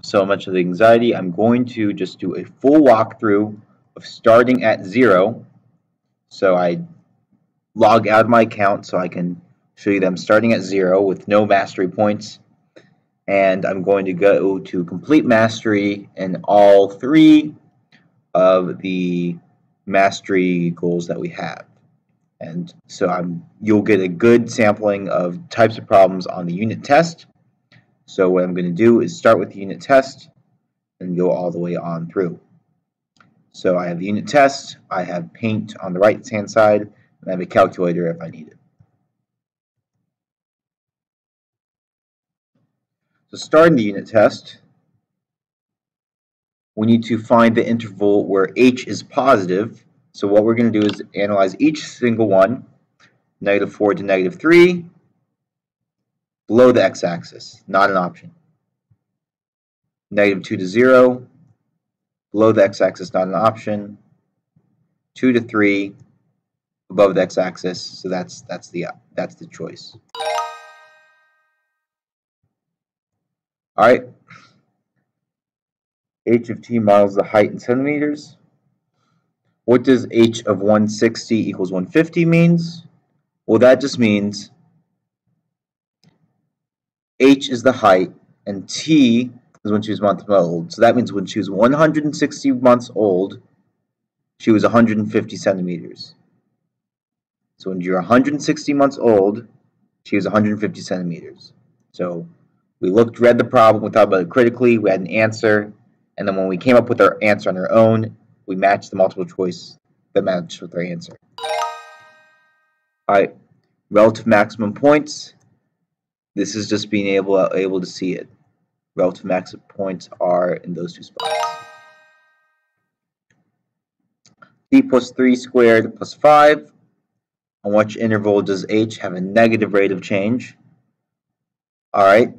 so much of the anxiety. I'm going to just do a full walkthrough of starting at 0. So I log out of my account so I can show you them starting at 0 with no mastery points. And I'm going to go to complete mastery in all 3 of the mastery goals that we have. And so you'll get a good sampling of types of problems on the unit test. So what I'm going to do is start with the unit test and go all the way on through. So I have the unit test, I have paint on the right-hand side, and I have a calculator if I need it. So starting the unit test, we need to find the interval where h is positive. So what we're going to do is analyze each single one, -4 to -3, below the x-axis, not an option. -2 to 0, below the x-axis, not an option. 2 to 3, above the x-axis, so that's the choice. All right. H of t models the height in centimeters. What does h of 160 equals 150 means? Well, that just means h is the height and t is when she was months old. So that means when she was 160 months old, she was 150 centimeters. So when you're 160 months old, she was 150 centimeters. So we read the problem, we thought about it critically, we had an answer, and then when we came up with our answer on our own, we matched the multiple choice that matched with our answer. All right, relative maximum points. This is just being able to see it. Relative maximum points are in those 2 spots. t plus 3 squared plus 5. On which interval does h have a negative rate of change? All right.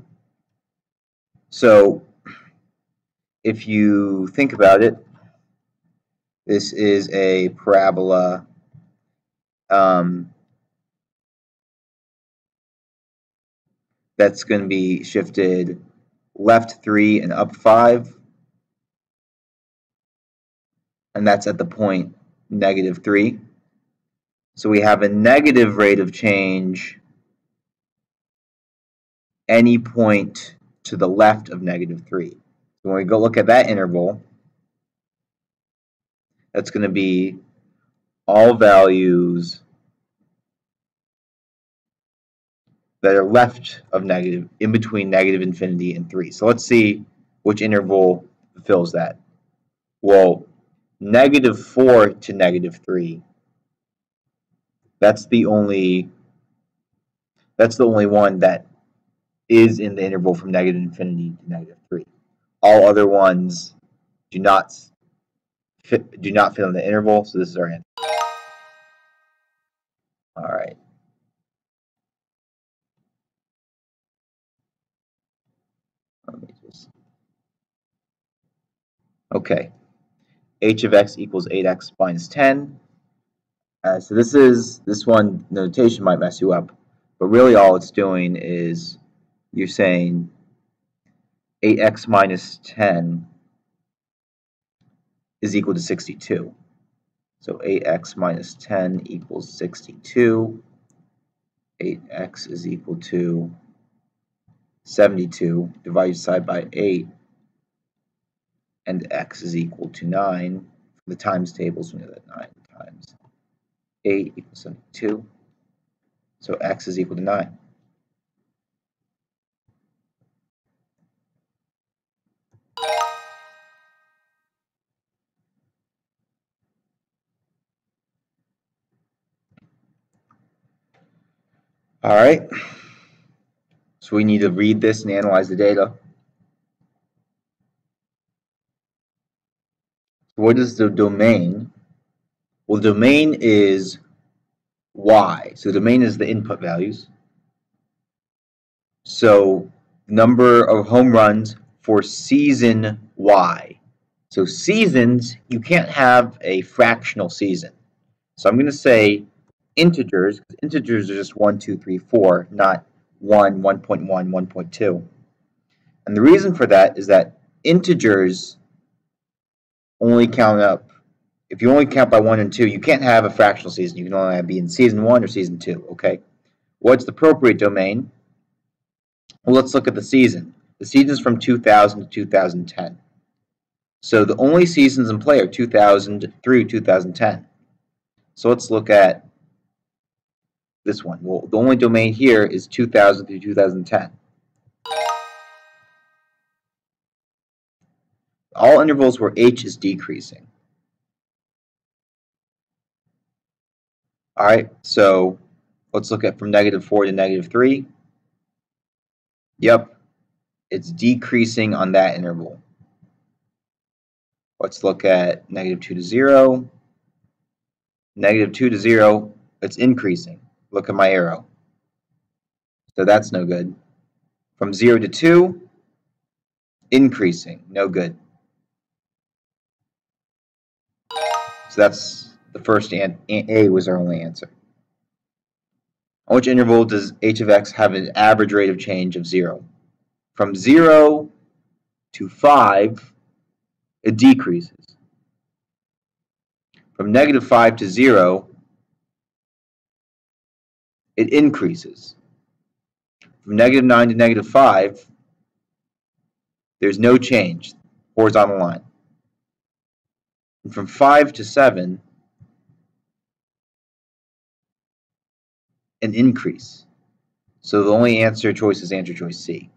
So if you think about it, this is a parabola that's going to be shifted left 3 and up 5. And that's at the point -3. So we have a negative rate of change any point to the left of -3. So when we go look at that interval, that's going to be all values that are left of negative, in between -infinity and 3. So let's see which interval fulfills that. Well, -4 to -3. That's the only one that is in the interval from -infinity to -3. All other ones do not fit in the interval, so this is our answer. All right. Okay. H of x equals 8x minus 10. So this one notation might mess you up, but really all it's doing is you're saying 8x minus 10 is equal to 62. So 8x minus 10 equals 62. 8x is equal to 72 divided side by 8, and x is equal to 9. For the times tables, we know that 9 times 8 equals 72. So x is equal to 9. All right. So we need to read this and analyze the data. What is the domain? Well, the domain is y. So the domain is the input values. So number of home runs for season y. So seasons, you can't have a fractional season. So I'm going to say integers, because integers are just 1, 2, 3, 4, not 1, 1.1, 1.2. And the reason for that is that integers only count up. If you only count by 1 and 2, you can't have a fractional season. You can only be in season 1 or season 2, okay? What's the appropriate domain? Well, let's look at the season. The season is from 2000 to 2010. So the only seasons in play are 2000 through 2010. So let's look at this one. Well, the only domain here is 2000 through 2010. All intervals where h is decreasing. All right, so let's look at from -4 to -3. Yep, it's decreasing on that interval. Let's look at -2 to 0. -2 to 0, it's increasing. Look at my arrow. So that's no good. From 0 to 2, increasing, no good. So that's the first A was our only answer. On which interval does h of x have an average rate of change of 0? From 0 to 5, it decreases. From -5 to 0, it increases. From -9 to -5, there's no change, horizontal line. And from 5 to 7, an increase. So the only answer choice is answer choice C.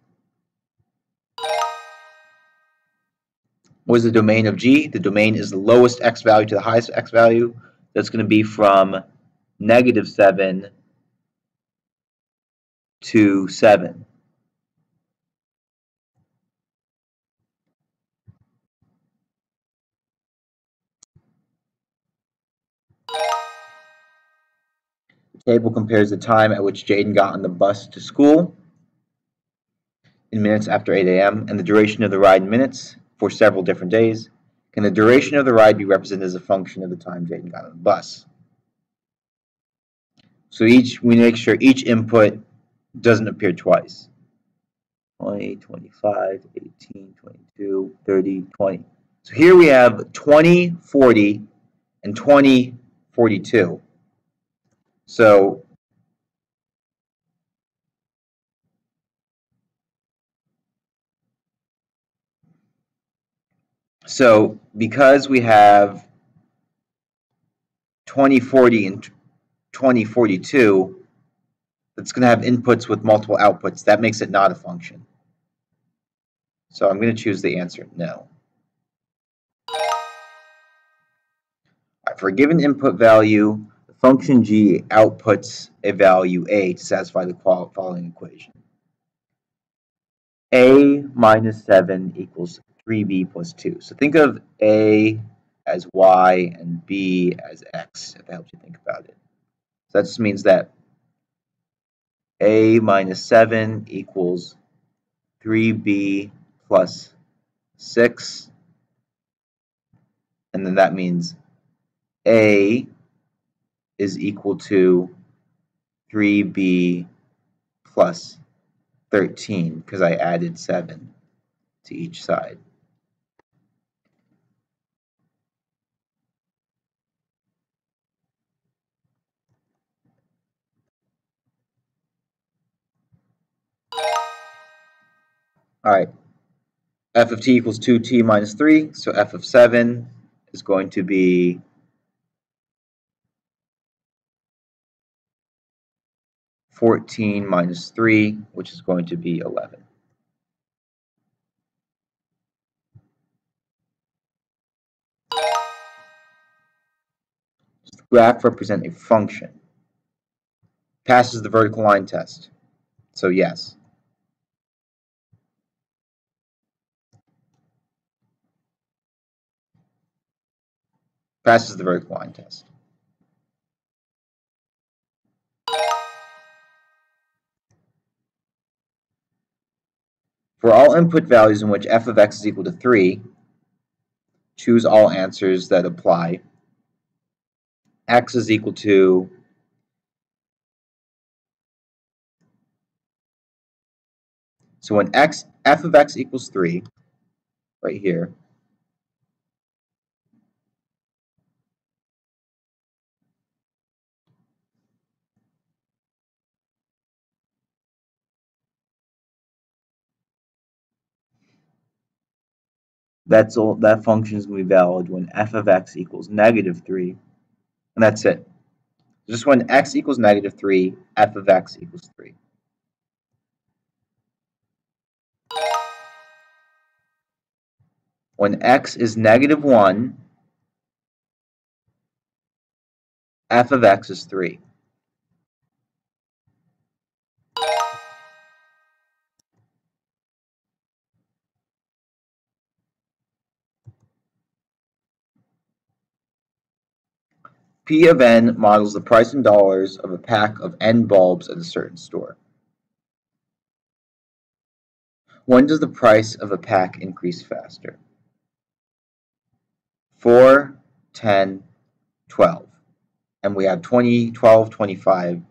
What is the domain of G? The domain is the lowest x value to the highest x value. That's going to be from -7 to 7. The table compares the time at which Jaden got on the bus to school in minutes after 8 a.m. and the duration of the ride in minutes for several different days. Can the duration of the ride be represented as a function of the time Jaden got on the bus? So we make sure each input doesn't appear twice. 20, 25, 18, 22, 30, 20. So here we have 20, 40, and 20, 42. So because we have 20, 40, and 20, 42, it's going to have inputs with multiple outputs. That makes it not a function. So I'm going to choose the answer no. Right, for a given input value, the function g outputs a value a to satisfy the following equation. A minus 7 equals 3b plus 2. So think of a as y and b as x, if that helps you think about it. So that just means that a minus 7 equals 3b plus 6, and then that means a is equal to 3b plus 13 because I added 7 to each side. All right, f of t equals 2t minus 3, so f of 7 is going to be 14 minus 3, which is going to be 11. Does the graph represent a function? Passes the vertical line test, so yes. Passes the vertical line test. For all input values in which f of x is equal to 3, choose all answers that apply. X is equal to so when f of x equals 3, right here. That function is going to be valid when f of x equals -3, and that's it. Just when x equals -3, f of x equals 3. When x is -1, f of x is 3. P of n models the price in dollars of a pack of n bulbs at a certain store. When does the price of a pack increase faster? 4, 10, 12. And we have 20, 12, 25,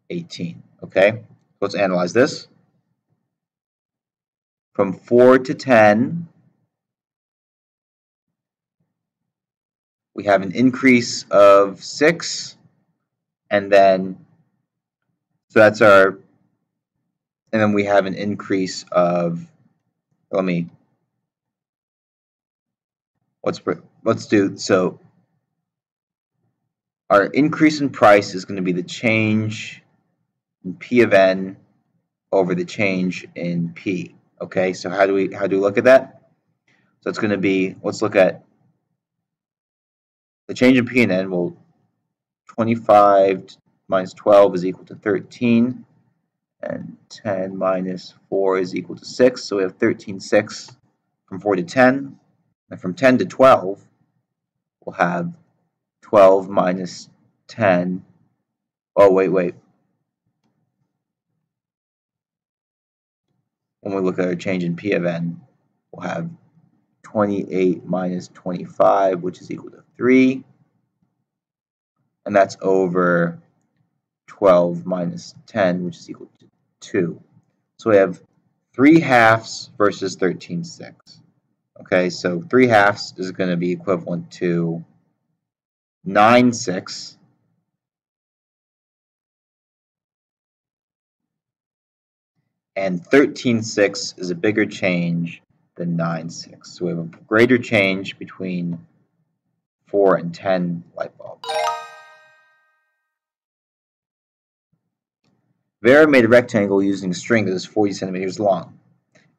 18. Okay, let's analyze this. From 4 to 10, we have an increase of 6, and then and then we have an increase of, let's do, so our increase in price is going to be the change in P of n over the change in P. Okay, so how do we look at that? So it's going to be, let's look at the change in P and n. Well, 25 minus 12 is equal to 13, and 10 minus 4 is equal to 6. So we have 13, 6 from 4 to 10. And from 10 to 12, we'll have 12 minus 10. Oh, wait. When we look at our change in P of n, we'll have 28 minus 25, which is equal to 3. And that's over 12 minus 10, which is equal to 2. So we have 3 halves versus 13/6. Okay, so 3 halves is going to be equivalent to 9/6. And 13/6 is a bigger change than 9/6. So we have a greater change between 4 and 10 light bulbs. Vera made a rectangle using a string that is 40 centimeters long.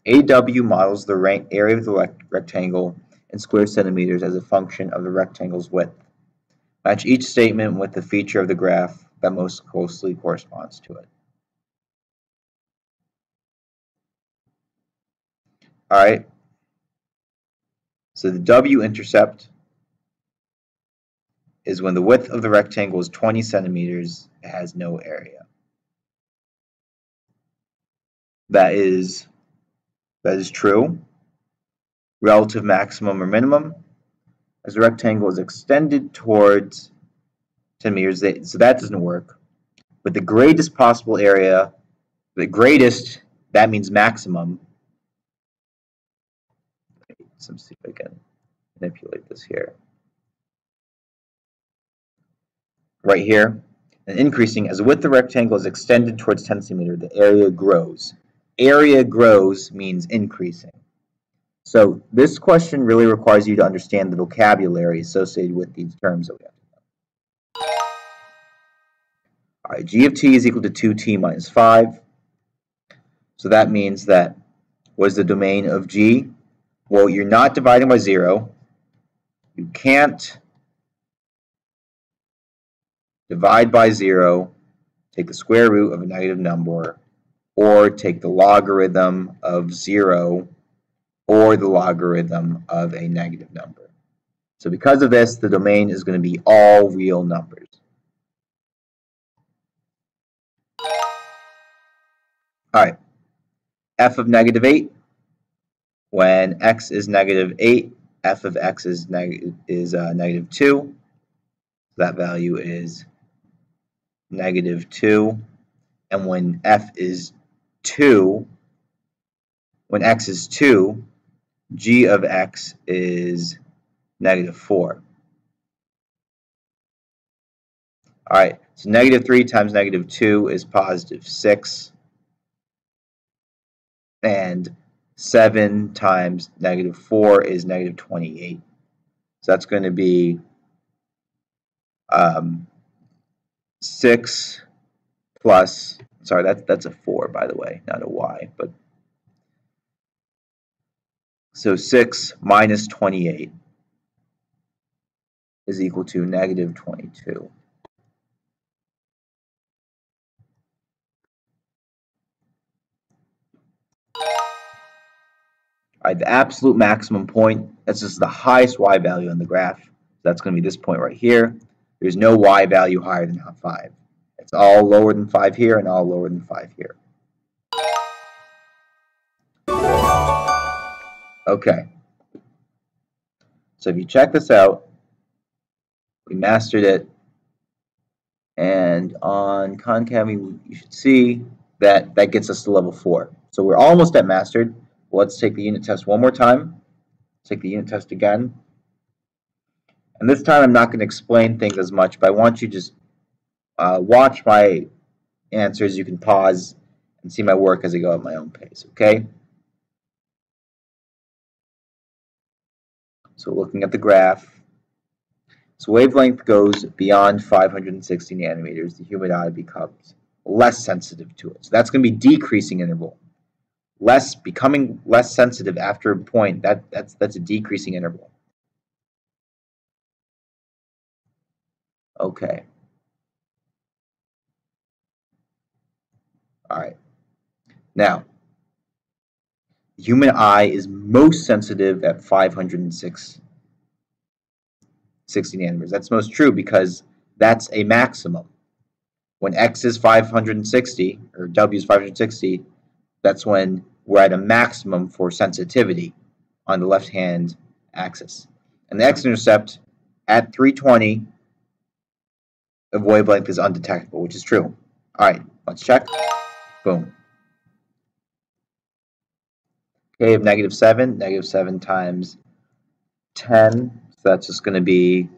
AW models the area of the rectangle in square centimeters as a function of the rectangle's width. Match each statement with the feature of the graph that most closely corresponds to it. Alright, so the W-intercept is when the width of the rectangle is 20 centimeters, it has no area. That is true. Relative maximum or minimum, as the rectangle is extended towards 10 meters, so that doesn't work. But the greatest possible area, the greatest, that means maximum. Let's see if I can manipulate this here. Right here, and increasing as the width of the rectangle is extended towards 10 centimeters, the area grows. Area grows means increasing. So this question really requires you to understand the vocabulary associated with these terms that we have to know. All right, g of t is equal to 2t minus 5. So that means that, what is the domain of g? Well, you're not dividing by 0. You can't divide by 0, take the square root of a negative number, or take the logarithm of 0, or the logarithm of a negative number. So because of this, the domain is going to be all real numbers. All right, f of -8, when x is -8, f of x is -2. That value is -2. And when f is 2, when x is 2, g of x is -4. All right, so -3 times -2 is +6, and 7 times -4 is -28. So that's going to be 6 plus, sorry, that's a 4, by the way, not a y, but so 6 minus 28 is equal to -22. All right, the absolute maximum point, that's just the highest y value on the graph. So that's going to be this point right here. There's no y value higher than 5. It's all lower than 5 here and all lower than 5 here. Okay. So if you check this out, we mastered it. And on concavity, you should see that that gets us to level 4. So we're almost at mastered. Let's take the unit test one more time. Take the unit test again. And this time I'm not going to explain things as much, but I want you to just watch my answers. You can pause and see my work as I go at my own pace, okay? So looking at the graph, so wavelength goes beyond 560 nanometers. The human eye becomes less sensitive to it. So that's going to be decreasing interval. Becoming less sensitive after a point, that's a decreasing interval. Okay. All right. Now, the human eye is most sensitive at 560 nanometers. That's most true because that's a maximum. When x is 560 or w is 560, that's when we're at a maximum for sensitivity on the left-hand axis. And the x-intercept at 320 of wavelength is undetectable, which is true. All right, let's check. Boom. Okay, of -7 times 10, so that's just going to be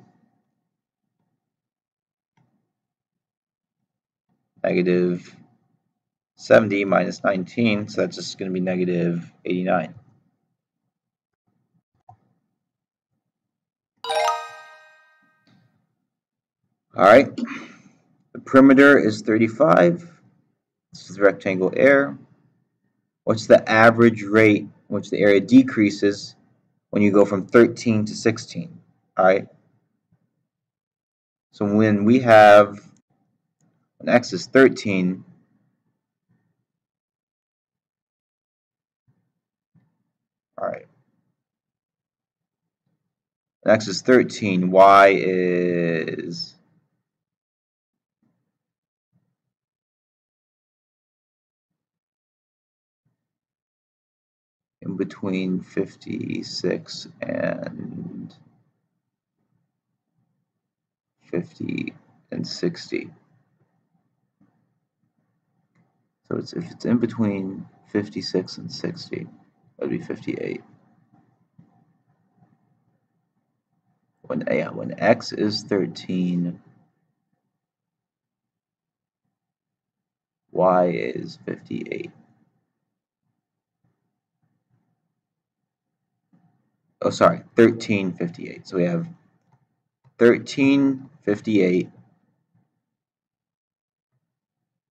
-70 minus 19, so that's just going to be -89. All right, the perimeter is 35. This is rectangle air. What's the average rate which the area decreases when you go from 13 to 16? All right, so when x is 13, all right, when x is 13, y is in between 56 and 50 and 60. So if it's in between 56 and 60, that would be 58. When x is 13, y is 58. Oh, sorry, 1358. So we have 1358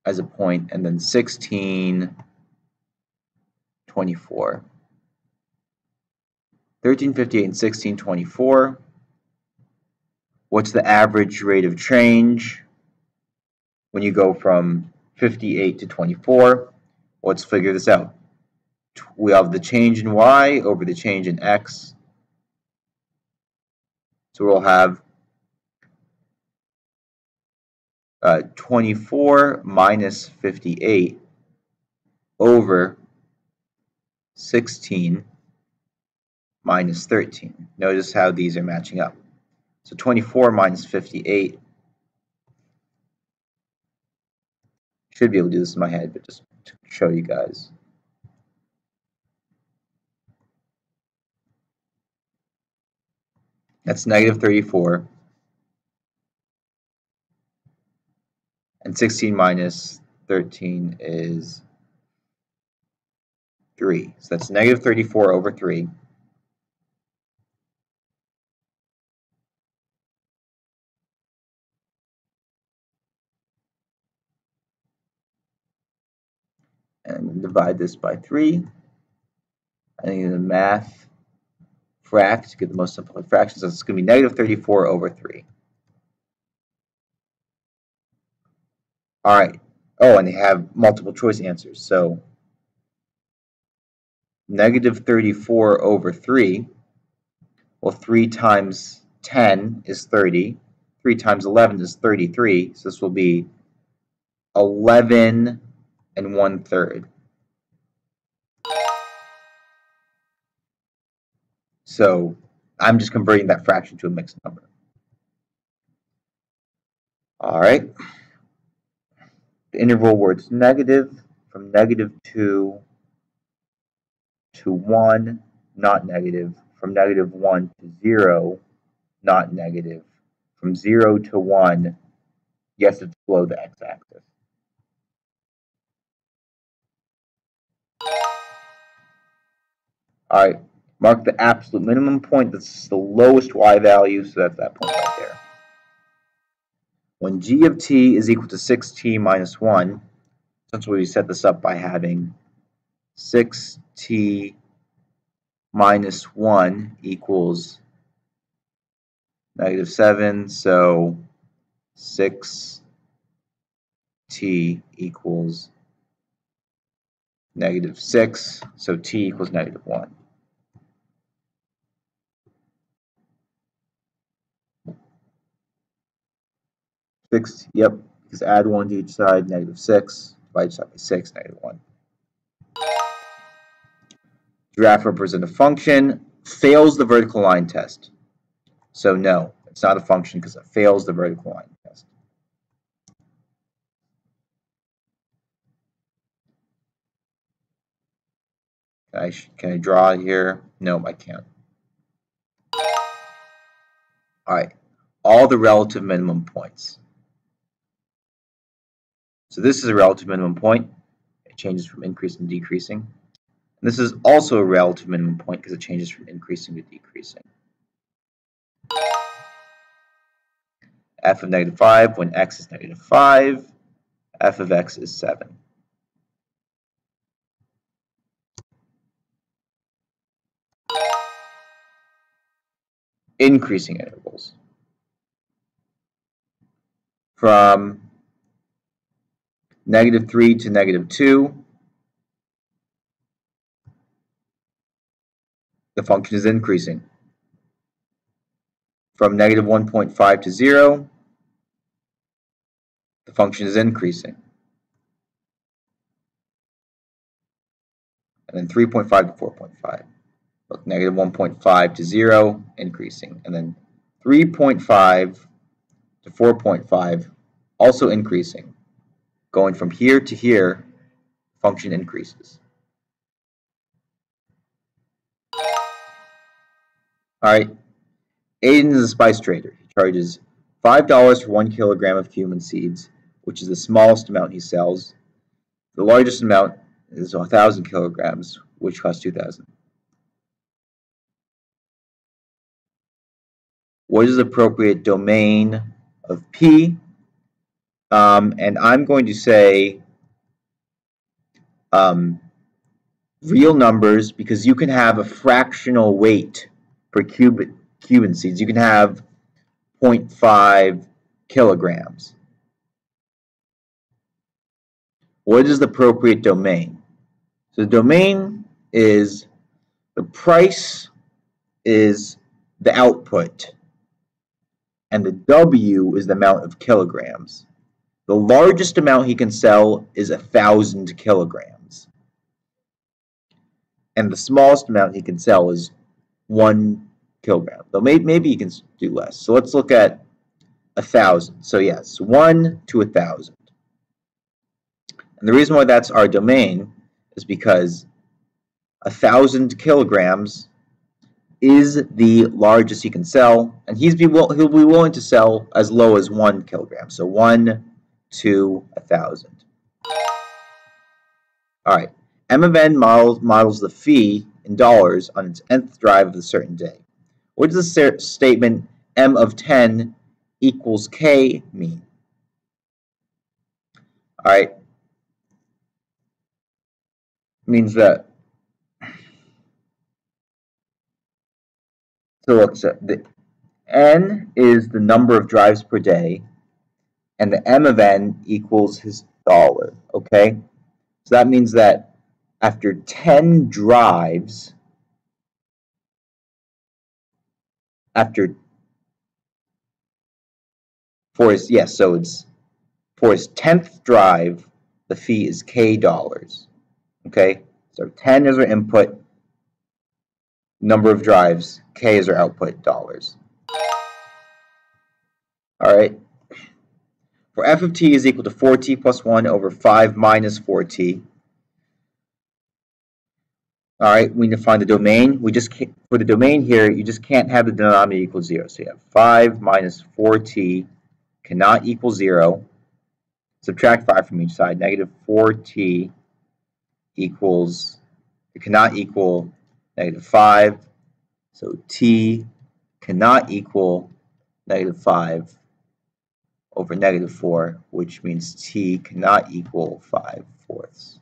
as a point, and then 1624. 1358 and 1624. What's the average rate of change when you go from 58 to 24? Let's figure this out. We have the change in y over the change in x. So we'll have 24 minus 58 over 16 minus 13. Notice how these are matching up. So 24 minus 58, should be able to do this in my head, but just to show you guys. That's negative 34. And 16 minus 13 is 3. So that's negative 34 over 3. And divide this by 3. I need the math fract to get the most simplified fraction. So it's going to be negative 34 over 3. All right. Oh, and they have multiple choice answers. So negative 34 over 3. Well, 3 times 10 is 30. 3 times 11 is 33. So this will be 11 and 1/3. So I'm just converting that fraction to a mixed number. All right. The interval where it's negative, from negative 2 to 1, not negative. From negative 1 to 0, not negative. From 0 to 1, yes, it's below the x-axis. All right, mark the absolute minimum point. That's the lowest y value, so that's that point right there. When g of t is equal to 6t minus 1, essentially we set this up by having 6t minus 1 equals negative 7, so 6t equals negative 6, so t equals negative 1. Yep, because add 1 to each side, negative 6, divide each side by 6, negative 1. Graph represent a function, fails the vertical line test. So no, it's not a function because it fails the vertical line test. Can I draw here? No, I can't. All right, all the relative minimum points. So this is a relative minimum point. It changes from increasing to decreasing. And this is also a relative minimum point because it changes from increasing to decreasing. F of negative 5 when x is negative 5. F of x is 7. Increasing intervals. From negative 3 to negative 2, the function is increasing. From negative 1.5 to 0, the function is increasing. And then 3.5 to 4.5. Look, negative 1.5 to 0, increasing. And then 3.5 to 4.5, also increasing. Going from here to here, function increases. All right, Aiden is a spice trader. He charges $5 for 1 kilogram of cumin seeds, which is the smallest amount he sells. The largest amount is 1,000 kilograms, which costs 2,000. What is the appropriate domain of P? And I'm going to say real numbers because you can have a fractional weight for cumin seeds. You can have 0.5 kilograms. What is the appropriate domain? So the domain is the price is the output, and the W is the amount of kilograms. The largest amount he can sell is 1,000 kilograms. And the smallest amount he can sell is 1 kilogram. Though maybe he can do less. So let's look at 1,000. So yes, 1 to 1,000. And the reason why that's our domain is because 1,000 kilograms is the largest he can sell, and he'll be willing to sell as low as 1 kilogram. So 1 to 1,000. All right. M of n models the fee in dollars on its nth drive of a certain day. What does the statement M of 10 equals K mean? All right. It means that, so look, so the N is the number of drives per day, and the M of N equals his dollar, okay? So that means that after 10 drives, for his 10th drive, the fee is K dollars, okay? So 10 is our input, number of drives, K is our output, dollars. All right. For f of t is equal to 4t plus 1 over 5 minus 4t. All right, we need to find the domain. We just can't, for the domain here, you just can't have the denominator equal 0. So you have 5 minus 4t cannot equal 0. Subtract 5 from each side. Negative 4t equals, it cannot equal negative 5. So t cannot equal negative 5 over negative 4, which means t cannot equal 5/4.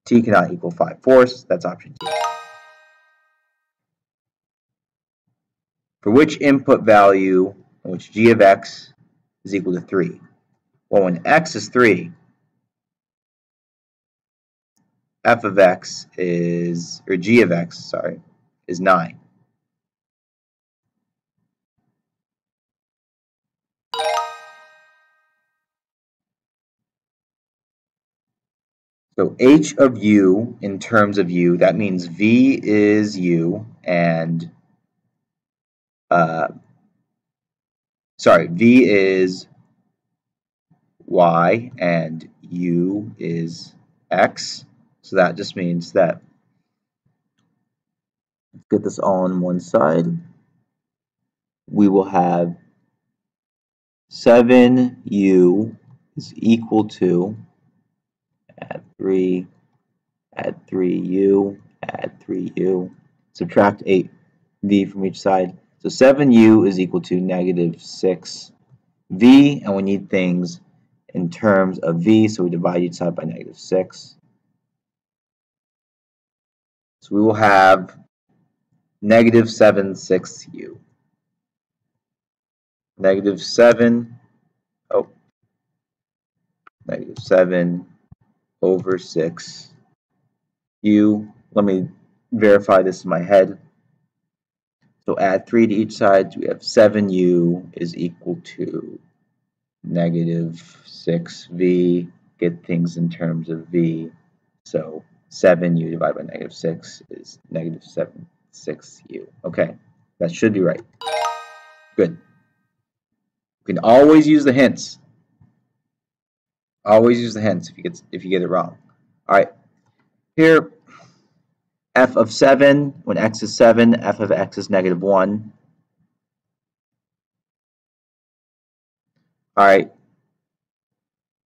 T cannot equal 5/4. That's option D. For which input value in which g of x is equal to 3? Well, when x is 3, f of x is, or g of x, sorry, is 9. So h of u in terms of u, that means v is u and v is y and u is x. So that just means that, let's get this all on one side. We will have 7u is equal to, add 3u, add 3u, subtract 8v from each side. So 7u is equal to negative 6v, and we need things in terms of v, so we divide each side by negative 6. So we will have negative 7/6u. Negative 7 over 6 u. Let me verify this in my head. So add 3 to each side. We have 7u is equal to negative 6v. Get things in terms of v. So 7u divided by negative 6 is negative 7/6u. Okay, that should be right. Good. You can always use the hints. Always use the hints if you get it wrong. All right. Here, f of 7, when x is 7, f of x is negative 1. All right.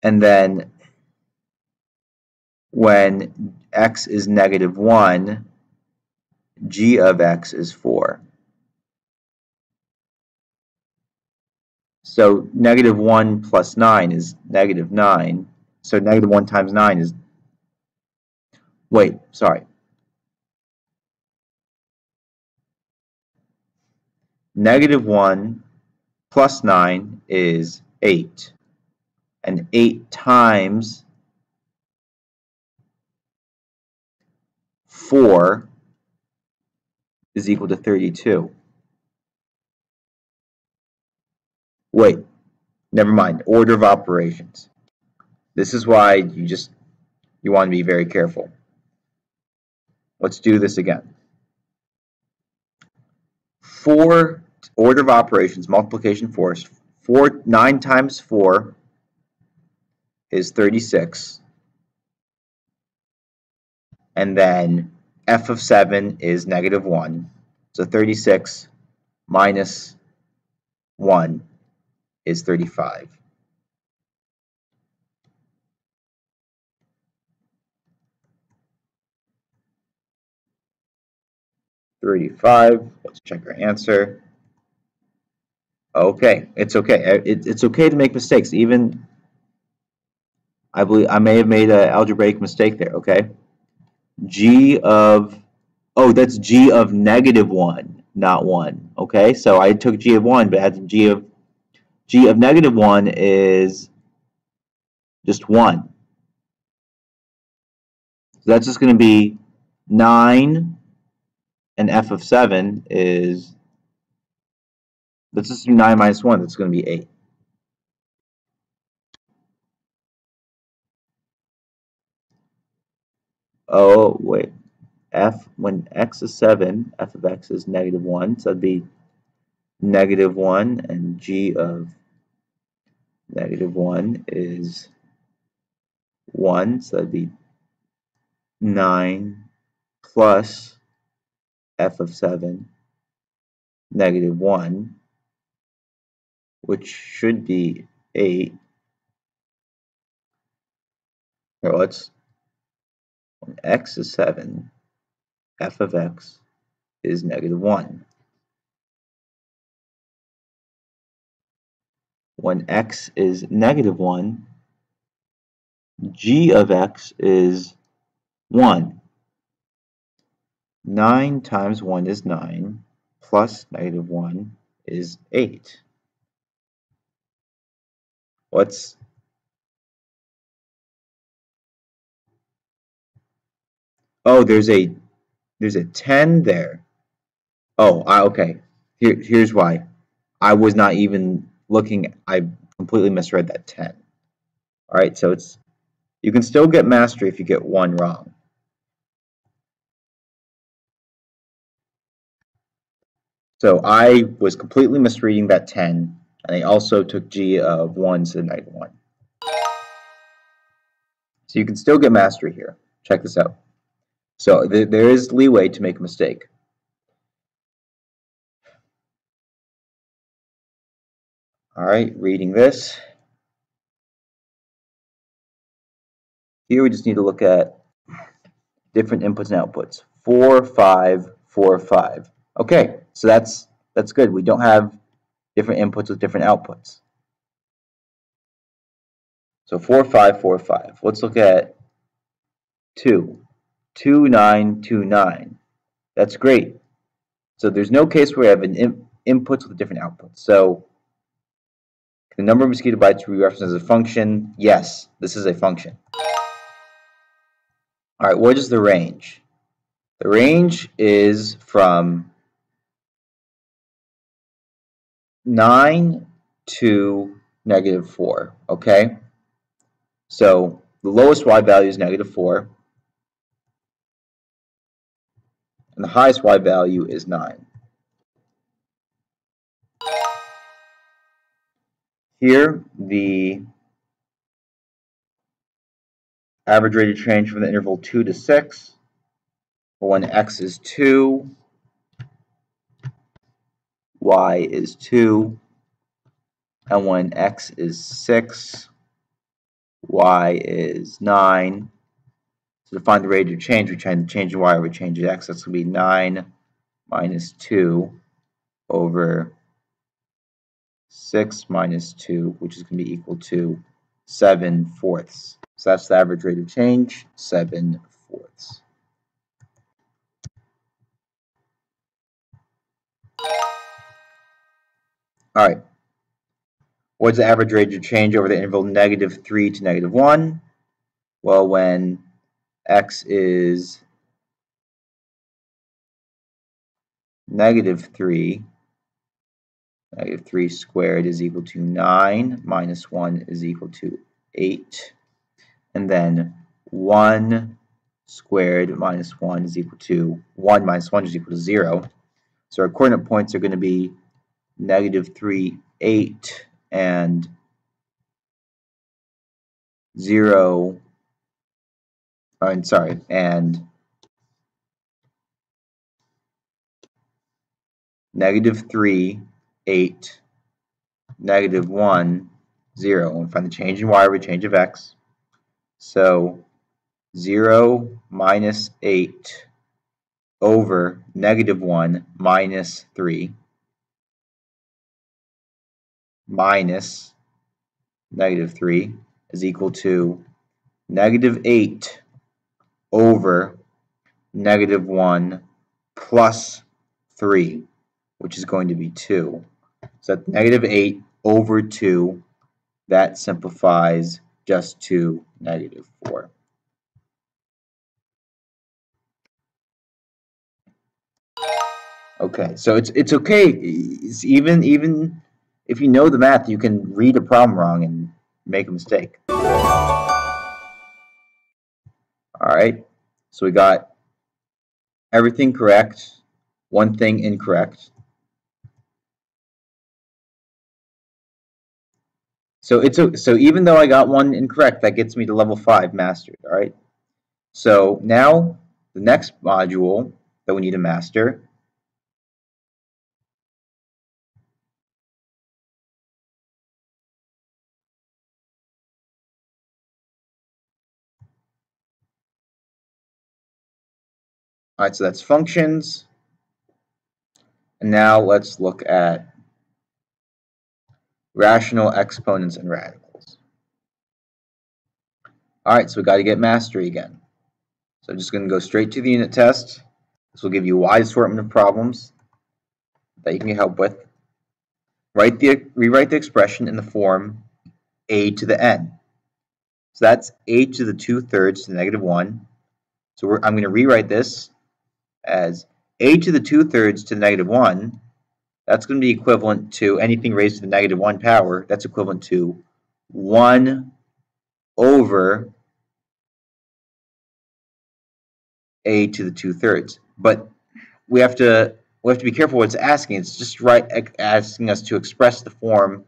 And then when x is negative 1, g of x is 4. So negative 1 plus 9 is negative 9. So negative 1 times 9 is, wait, sorry. Negative 1 plus 9 is 8. And 8 times 4 is equal to 32. Wait, never mind. Order of operations. This is why you want to be very careful. Let's do this again. For order of operations, multiplication force, 9 times 4 is 36. And then f of 7 is negative 1. So 36 minus 1 is 35. Let's check our answer. Okay, it's okay. It's okay to make mistakes. Even I believe I may have made an algebraic mistake there. Okay, g of that's g of negative 1, not 1. Okay, so I took g of 1, but I had g of negative 1 is just 1. So that's just going to be 9, and f of 7 is, let's just do 9 minus 1. That's going to be 8. Oh, wait. When x is 7, f of x is negative 1. So that'd be negative 1, and g of negative 1 is 1. So that'd be 9 plus f of 7, negative 1, which should be 8. Or when x is 7, f of x is negative 1. When x is negative 1, g of x is 1. 9 times 1 is 9, plus negative 1 is 8. What's Oh, there's a 10 there. Oh, okay. Here's why. I was not even looking. I completely misread that 10. All right, so you can still get mastery if you get one wrong. So I was completely misreading that 10, and I also took g of 1 instead of negative 1. So you can still get mastery here. Check this out. So there is leeway to make a mistake. All right, reading this. Here we just need to look at different inputs and outputs. 4, 5, 4, 5. Okay, so that's good. We don't have different inputs with different outputs. So 4, 5, 4, 5. Let's look at 2. 2, 9, 2, 9. That's great. So there's no case where we have an inputs with different outputs. So the number of mosquito bites we reference as a function. Yes, this is a function. All right, what is the range? The range is from 9 to negative 4, okay? So the lowest y value is negative 4, and the highest y value is 9. Here, the average rate of change from the interval 2 to 6, when x is 2, y is 2, and when x is 6, y is 9. So to find the rate of change, we try to change y over change x. That's going to be 9 minus 2 over 6 minus 2, which is going to be equal to 7/4. So that's the average rate of change, 7/4. All right. What's the average rate of change over the interval negative 3 to negative 1? Well, when x is negative 3, negative 3 squared is equal to 9, minus 1 is equal to 8. And then 1 squared minus 1 is equal to 1 minus 1 is equal to 0. So our coordinate points are going to be negative 3, 8, and 0, and -3, 8, -1, 0. And find the change in y over change of x. So 0 minus 8 over -1 minus 3 minus -3 is equal to -8 over -1 plus 3, which is going to be 2. So that's -8 over 2. That simplifies just to -4. Okay, so it's okay. It's even if you know the math, you can read a problem wrong and make a mistake. All right, so we got everything correct, one thing incorrect. So even though I got one incorrect, that gets me to level 5 mastered. All right. So now the next module that we need to master all right, so that's functions. And now let's look at rational exponents and radicals. All right, so we got to get mastery again. So I'm just going to go straight to the unit test. This will give you a wide assortment of problems that you can get help with. Rewrite the expression in the form a to the n. So that's a to the 2/3 to the -1. So I'm going to rewrite this as a to the 2/3 to the -1. That's going to be equivalent to anything raised to the -1 power. That's equivalent to 1 over a to the 2/3. But we have to be careful what it's asking. It's just asking us to express the form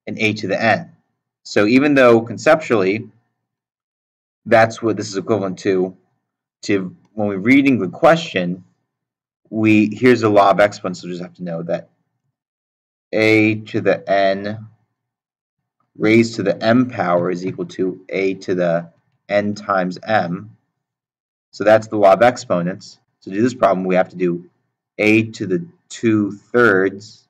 in a to the n. So even though conceptually that's what this is equivalent to when we're reading the question, here's the law of exponents, so we just have to know that a to the n raised to the m power is equal to a to the n times m. So that's the law of exponents. To do this problem, we have to do a to the 2/3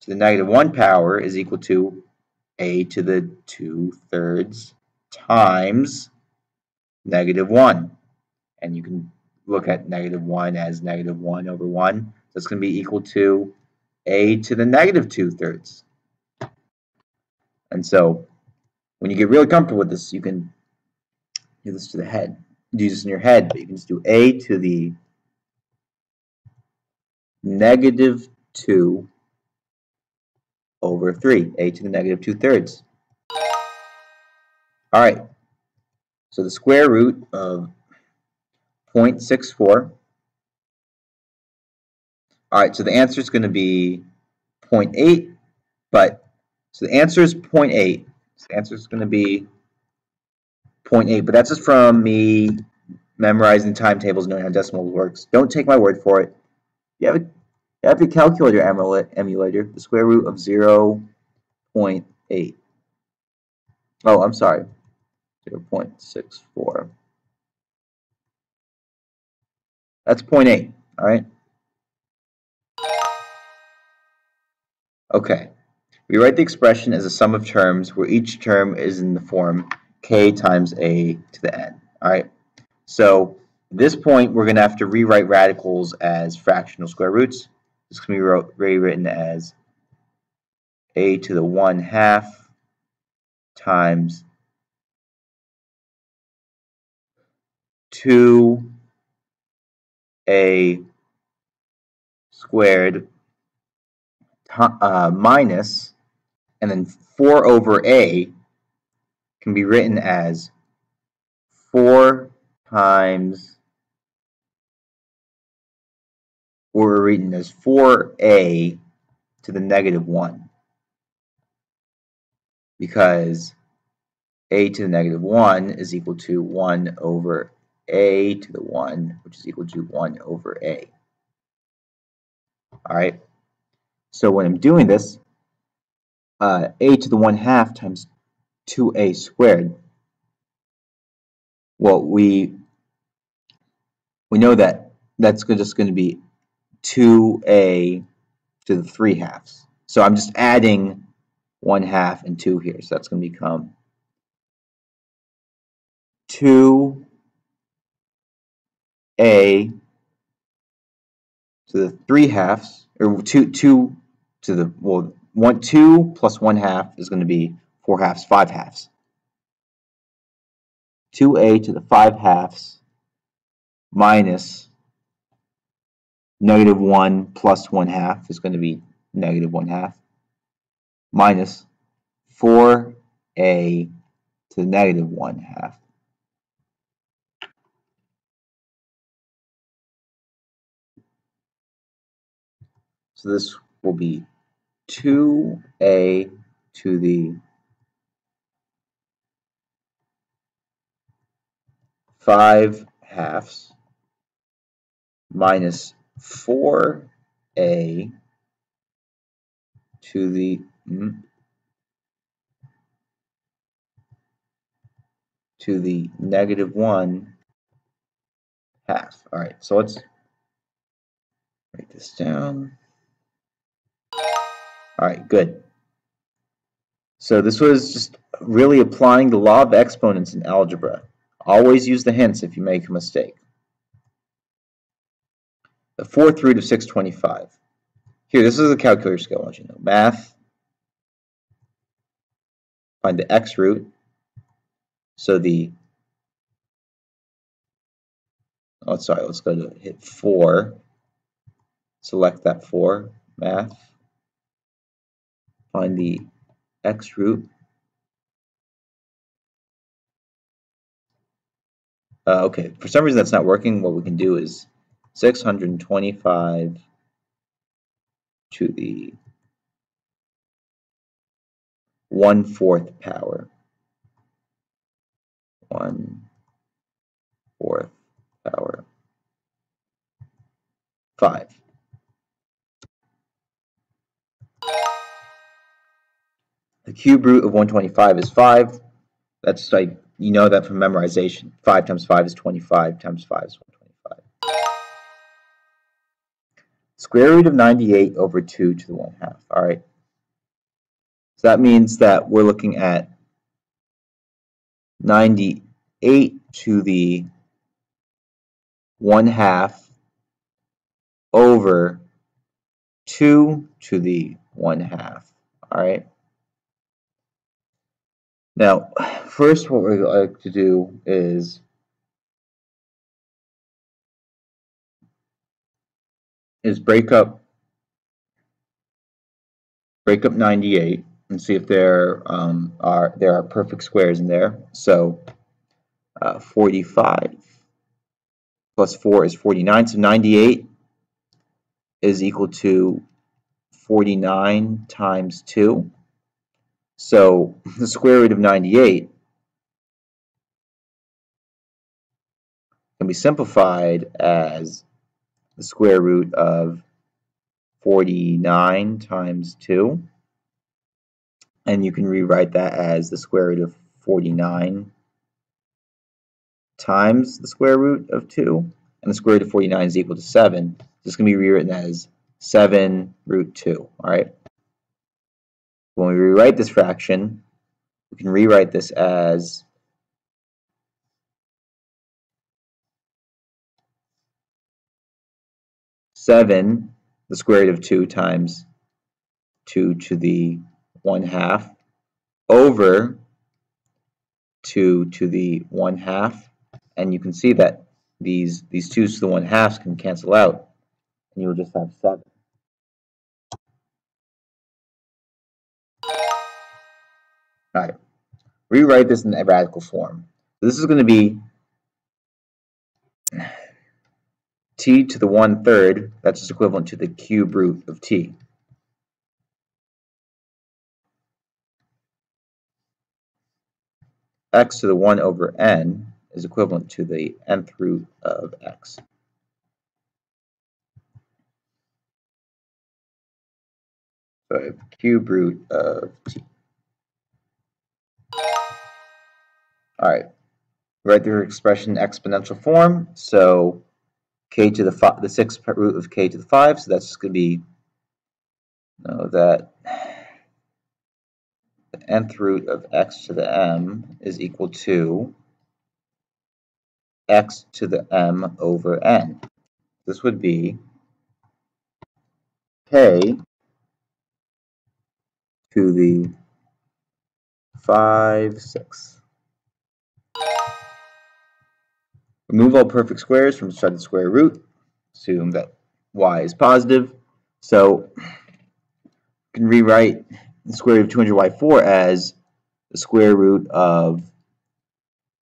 to the -1 power is equal to a to the 2/3 times -1. And you can look at -1 as -1 over 1. So it's going to be equal to a to the -2/3. And so when you get really comfortable with this, you can do this to the head. Do this in your head, but you can just do a to the -2 over 3, a to the -2/3. All right, so the square root of 0.64. All right, so the answer is going to be 0.8, so the answer is 0.8. So the answer is going to be 0.8, but that's just from me memorizing timetables, knowing how decimals works. Don't take my word for it. You have a calculator emulator, the square root of 0.8. Oh, I'm sorry, 0.64. That's 0.8, all right? Okay, we write the expression as a sum of terms where each term is in the form k times a to the n, all right? So at this point, we're going to have to rewrite radicals as fractional square roots. This can be rewritten as a to the 1/2 times 2a squared minus, and then 4 over a can be written as 4 times, or we're written as 4a to the -1, because a to the -1 is equal to 1 over a to the 1, which is equal to 1 over a. All right. So when I'm doing this, a to the 1/2 times 2a squared. Well, we know that that's just going to be 2a to the 3/2. So I'm just adding 1/2 and 2 here. So that's going to become 2a to the 3/2, or 2 to the, well, 2 plus 1/2 is going to be 4/2, 5/2. 2a to the 5/2 minus -1 plus 1/2 is going to be -1/2 minus 4a to the -1/2. So this will be 2a to the 5/2 minus 4a to the -1/2. All right, so let's write this down. All right, good. So this was just really applying the law of exponents in algebra. Always use the hints if you make a mistake. The 4th root of 625. Here, this is a calculator skill, I want you to know. Math, find the x root. So let's go to hit 4. Select that 4, math. Find the x root. Okay, for some reason that's not working. What we can do is 625 to the 1/4 power. 1/4 power 5. The cube root of 125 is 5. That's like, you know that from memorization. 5 times 5 is 25 times 5 is 125. Square root of 98 over 2 to the 1/2. All right. So that means that we're looking at 98 to the 1/2 over 2 to the 1/2. All right. Now, first what we'd like to do is break up 98 and see if there are perfect squares in there. So 45 plus 4 is 49. So 98 is equal to 49 times 2. So the square root of 98 can be simplified as the square root of 49 times 2. And you can rewrite that as the square root of 49 times the square root of 2. And the square root of 49 is equal to 7. This can be rewritten as 7 root 2. All right. When we rewrite this fraction, we can rewrite this as 7, the square root of 2 times 2 to the 1/2 over 2 to the 1/2. And you can see that these 2's to the 1/2 can cancel out, and you'll just have 7. All right. Rewrite this in a radical form. So this is going to be t to the 1/3. That's just equivalent to the cube root of t. X to the 1 over n is equivalent to the nth root of x. So I have cube root of t. All right, write the expression in exponential form. So k to the 6th root of k to the 5. So that's just going to be that the nth root of x to the m is equal to x to the m over n. This would be k to the 5/6. Remove all perfect squares from inside the square root. Assume that y is positive. So you can rewrite the square root of 200y4 as the square root of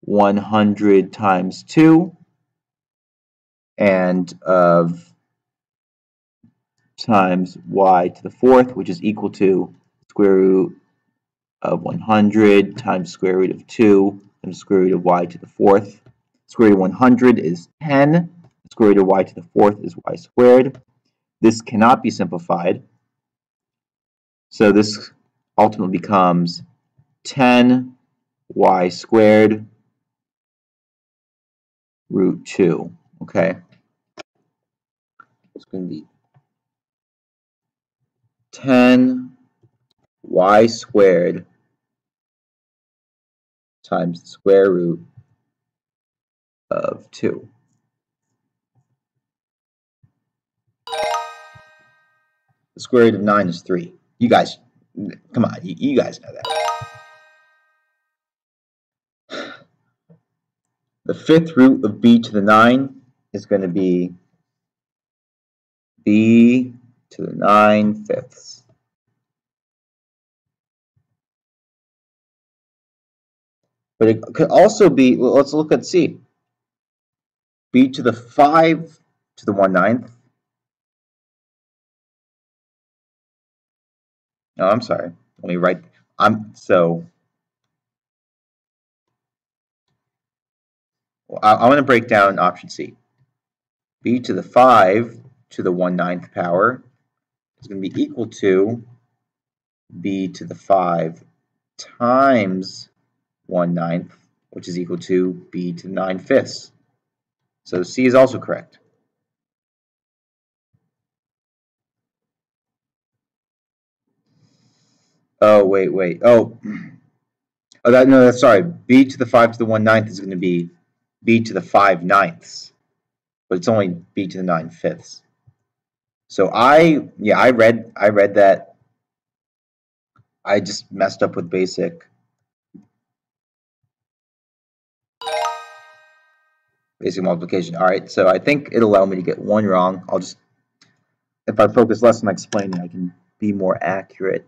100 times 2 and of times y to the 4th, which is equal to square root of 100 times square root of 2 times square root of y to the 4th. Square root of 100 is 10. Square root of y to the 4th is y squared. This cannot be simplified. So this ultimately becomes 10y squared root 2. Okay? It's going to be 10y squared times the square root of 2. The square root of 9 is 3. You guys, come on, you guys know that. The 5th root of b to the 9 is going to be b to the 9/5. But it could also be, well, let's look at c. b to the 5 to the 1/9. No, I'm sorry. Let me write. So I'm going to break down option C. b to the 5 to the 1/9 power is going to be equal to b to the 5 times 1/9, which is equal to b to the 9/5. So C is also correct. Oh, wait. Oh, that's sorry. B to the 5 to the 1/9 is going to be b to the 5/9, but it's only b to the 9/5. So I read that. I just messed up with basic multiplication. All right, so I think it'll allow me to get one wrong. I'll just, if I focus less on explaining, I can be more accurate.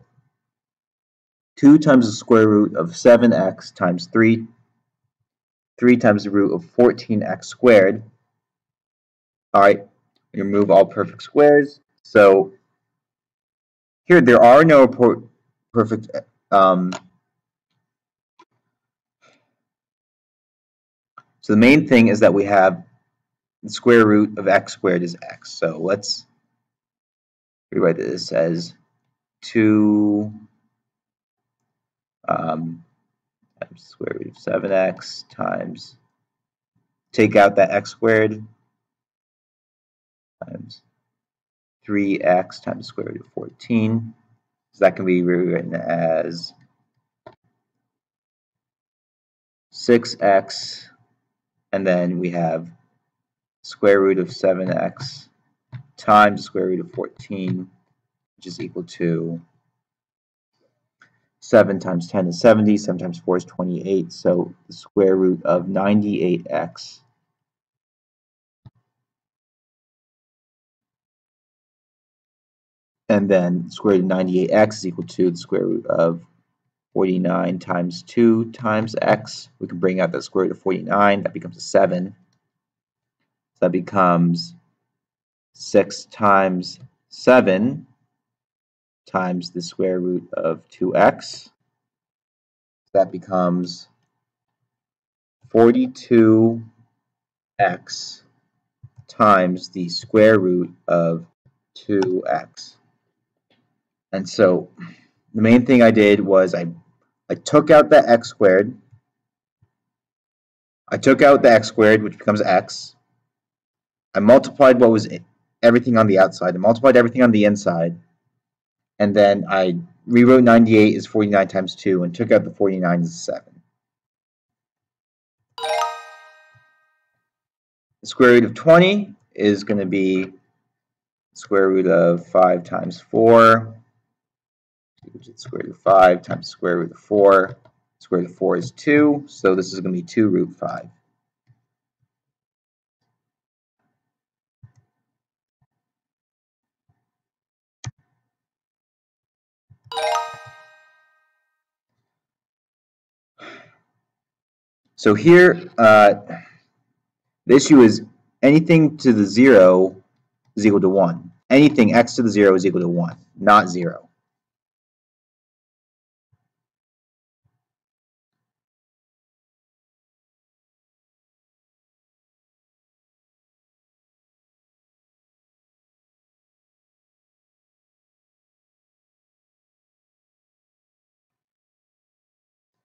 2 times the square root of 7x times 3 times the root of 14x squared. All right, we remove all perfect squares. So here there are no perfect. So the main thing is that we have the square root of x squared is x. So let's rewrite this as 2 times the square root of 7x times, take out that x squared, times 3x times the square root of 14. So that can be rewritten as 6x, and then we have square root of 7x times the square root of 14, which is equal to 7 times 10 is 70, 7 times 4 is 28, so the square root of 98x and then square root of 98x is equal to the square root of 49 times 2 times x. We can bring out the square root of 49. That becomes a 7. So that becomes 6 times 7 times the square root of 2x. That becomes 42x times the square root of 2x. And so the main thing I did was I took out that x squared. I took out the x squared, which becomes x. I multiplied what was everything on the outside. I multiplied everything on the inside. And then I rewrote 98 as 49 times 2 and took out the 49 as 7. The square root of 20 is going to be square root of 5 times 4, which is square root of 5 times square root of 4. Square root of 4 is 2, so this is going to be 2 root 5. So here, the issue is anything to the 0 is equal to 1. Anything x to the 0 is equal to 1, not 0.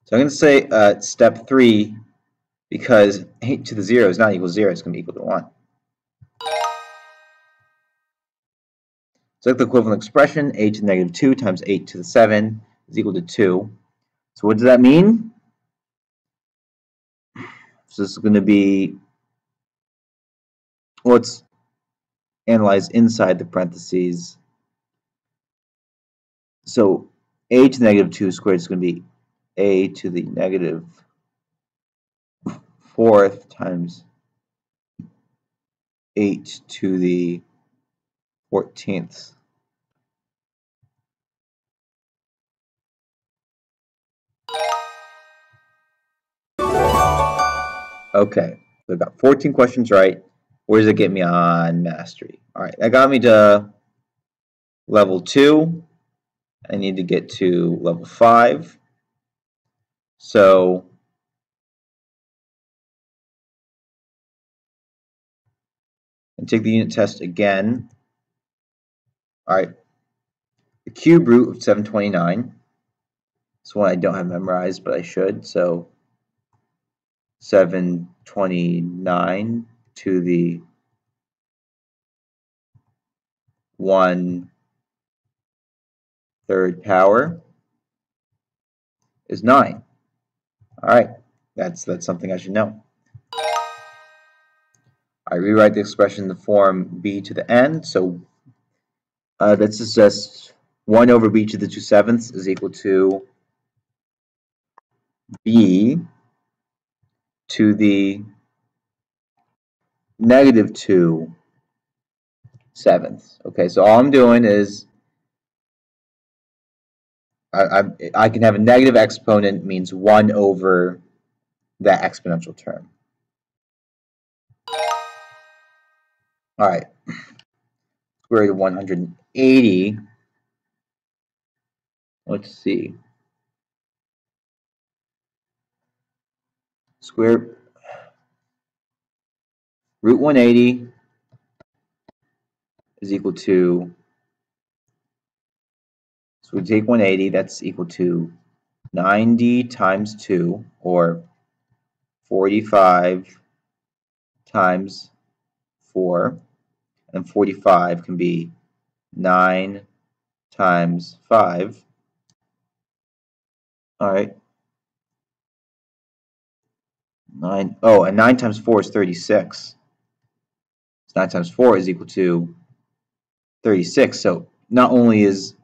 So I'm going to say step 3, because 8 to the 0 is not equal to 0, it's going to be equal to 1. So the equivalent expression, 8 to the negative 2 times 8 to the 7 is equal to 2. So what does that mean? So this is going to be, well, let's analyze inside the parentheses. So a to the negative 2 squared is going to be a to the negative 4th times 8 to the 14th. Okay, so I got 14 questions right. Where does it get me on mastery? All right, that got me to level 2. I need to get to level 5. So and take the unit test again. All right, the cube root of 729. This one I don't have memorized, but I should. So 729 to the 1/3 power is 9. All right, that's something I should know. I rewrite the expression in the form b to the n. So this is just 1 over b to the 2/7 is equal to b to the negative 2/7. Okay, so all I'm doing is I can have a negative exponent, means 1 over that exponential term. All right, square root of 180. Let's see. Square root 180 is equal to, so we take 180, that's equal to 90 times 2, or 45 times 4, and 45 can be 9 times 5. All right. 9, oh, and 9 times 4 is 36. So 9 times 4 is equal to 36. So not only is,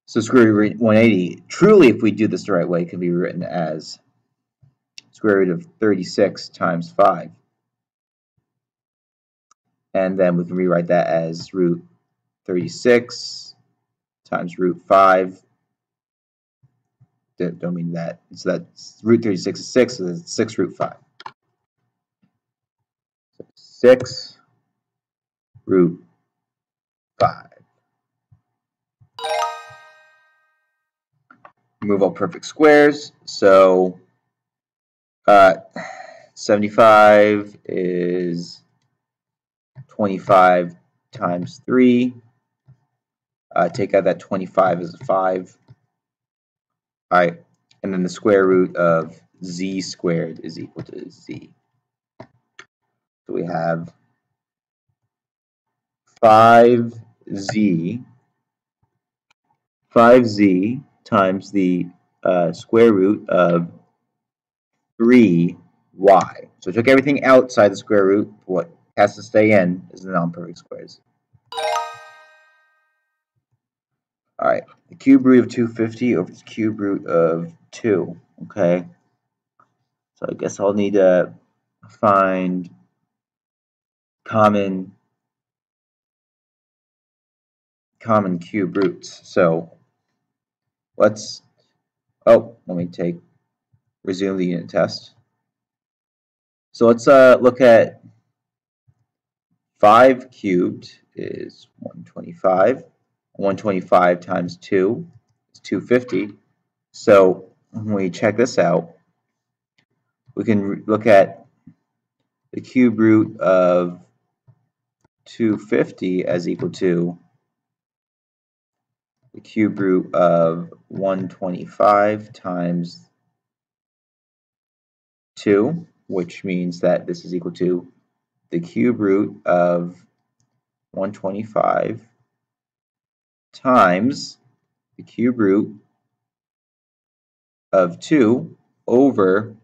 so square root of 180, truly if we do this the right way, it can be written as square root of 36 times 5. And then we can rewrite that as root 36 times root 5. Don't mean that. So that's root 36 is 6, so that's 6 root 5. So 6 root 5. Remove all perfect squares. So 75 is 25 times 3. Take out that 25 as a 5. All right, and then the square root of z squared is equal to z. So we have 5z times the square root of 3y. So we took everything outside the square root. What has to stay in is the non-perfect squares. All right, the cube root of 250 over the cube root of 2. Okay, so I guess I'll need to find common cube roots. So let me resume the unit test. So let's look at 5 cubed is 125. 125 times 2 is 250. So when we check this out, we can look at the cube root of 250 as equal to the cube root of 125 times 2, which means that this is equal to the cube root of 125 times the cube root of 2 over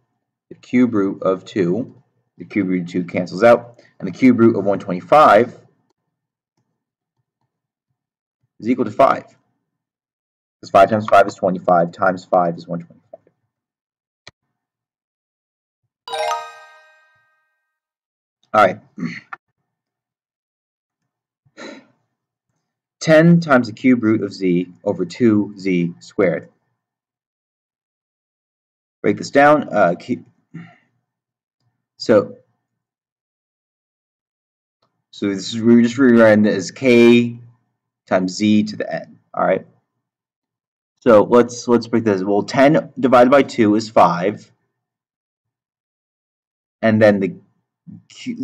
the cube root of 2. The cube root of 2 cancels out, and the cube root of 125 is equal to 5. Because 5 times 5 is 25, times 5 is 125. All right. 10 times the cube root of z over 2z squared. Break this down. So this is, we're just rewriting this as k times z to the n. All right. So let's break this. Well, 10 divided by 2 is 5, and then the cube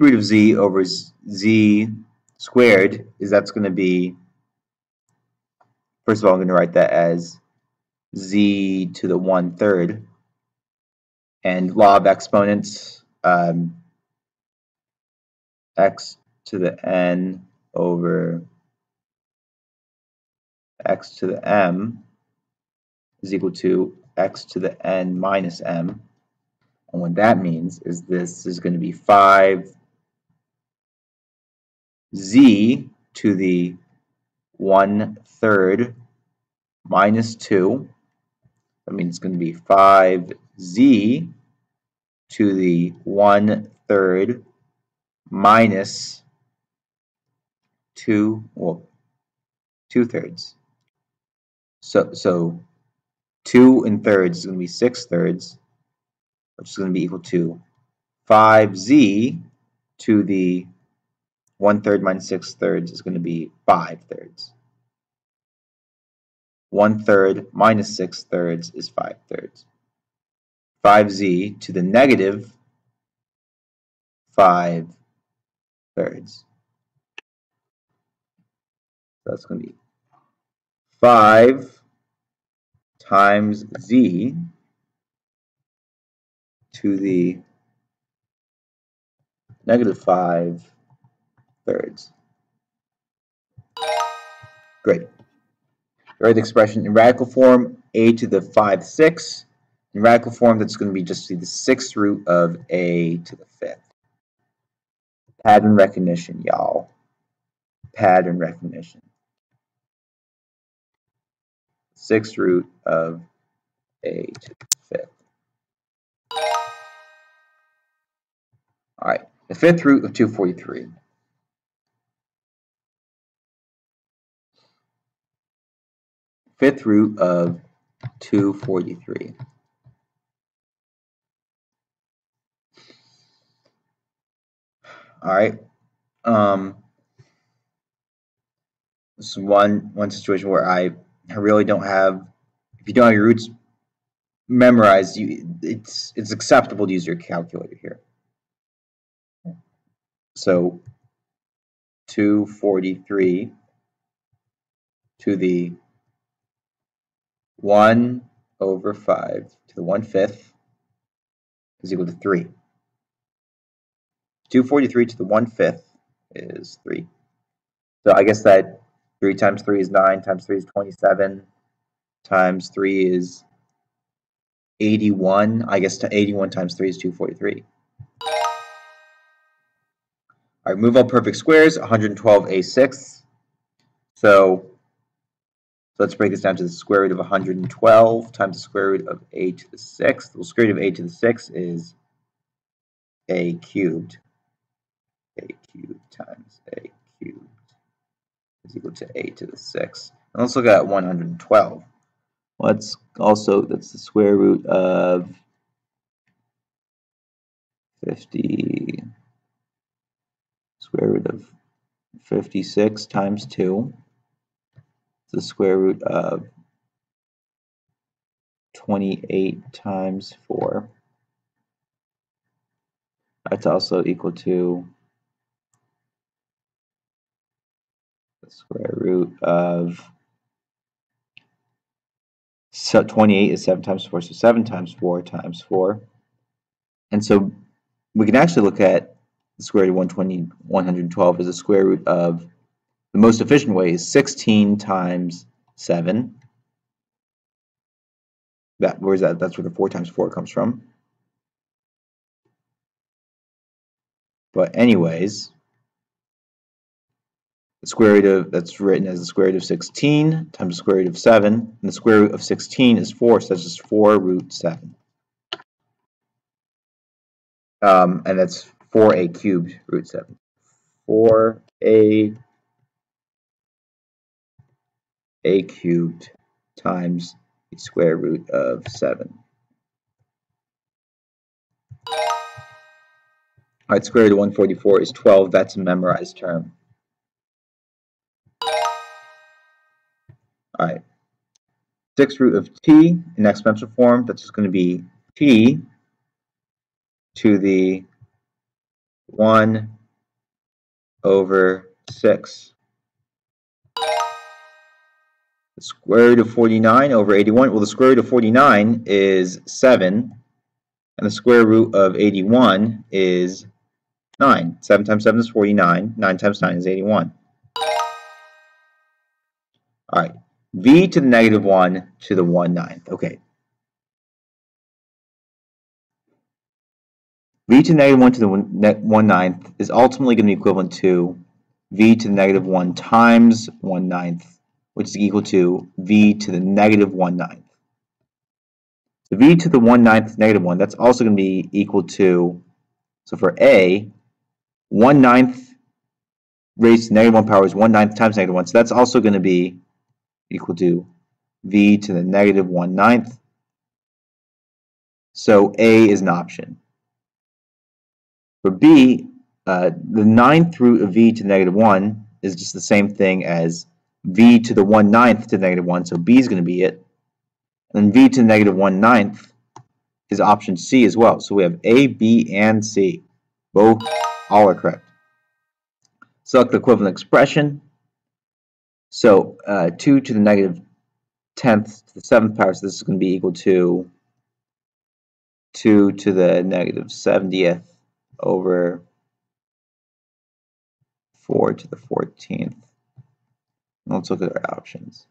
root of z over z squared that's going to be, first of all, I'm going to write that as z to the 1/3, and law of exponents, x to the n over x to the m is equal to x to the n minus m. And what that means is this is going to be 5z to the 1/3 minus 2. That means it's going to be 5z to the 1/3 minus 2, well, 2/3. So 2 in thirds is going to be 6/3, which is going to be equal to 5z to the 1/3 minus 6/3 is going to be 5/3. 1/3 minus 6/3 is 5/3. 5z to the negative 5/3. So that's going to be 5 times z to the negative 5/3. Great. Write the expression in radical form, a to the 5/6. In radical form, that's going to be just the 6th root of a to the 5th. Pattern recognition, y'all. Pattern recognition. 6th root of a to the 5th. All right, the 5th root of 243. Fifth root of 243. All right. This is one situation where I really don't have. If you don't have your roots memorized, it's acceptable to use your calculator here. So 243 to the 1 over 5 to the 1/5 is equal to 3. 243 to the 1/5 is 3. So I guess that 3 times 3 is 9, times 3 is 27, times 3 is 81. I guess 81 times 3 is 243. All right, move all perfect squares, 112a6. So let's break this down to the square root of 112 times the square root of a to the 6th. The square root of a to the 6th is a cubed. A cubed times a cubed is equal to a to the 6th. And let's look at 112. That's the square root of 50, square root of 56 times 2. It's the square root of 28 times 4. That's also equal to the square root of 28 is 7 times 4, so 7 times 4 times 4. And so we can actually look at the square root of 112 as the square root of, the most efficient way is 16 times 7. Where's that? That's where the 4 times 4 comes from. But anyways, the square root of, that's written as the square root of 16 times the square root of 7, and the square root of 16 is 4, so that's just 4 root 7. And that's 4a cubed root 7. 4a cubed times the square root of 7. All right, square root of 144 is 12. That's a memorized term. All right. 6th root of t in exponential form, that's just going to be t to the 1 over 6. The square root of 49 over 81, well, the square root of 49 is 7, and the square root of 81 is 9. 7 times 7 is 49. 9 times 9 is 81. All right. V to the negative 1 to the 1/9. Okay. V to the negative 1 to the 1/9 is ultimately going to be equivalent to V to the negative 1 times 1/9, which is equal to V to the negative 1/9. So V to the 1/9 is negative 1. That's also going to be equal to, so for A, 1/9 raised to negative 1 power is 1/9 times negative 1. So that's also going to be equal to V to the negative 1/9. So A is an option. For B, the 9th root of V to the negative 1 is just the same thing as V to the 1/9 to the negative 1. So B is going to be it. And then V to the negative 1/9 is option C as well. So we have A, B, and C. Both, all are correct. Select the equivalent expression. So 2 to the negative 10th to the 7th power, so this is going to be equal to 2 to the negative 70th over 4 to the 14th. Let's look at our options.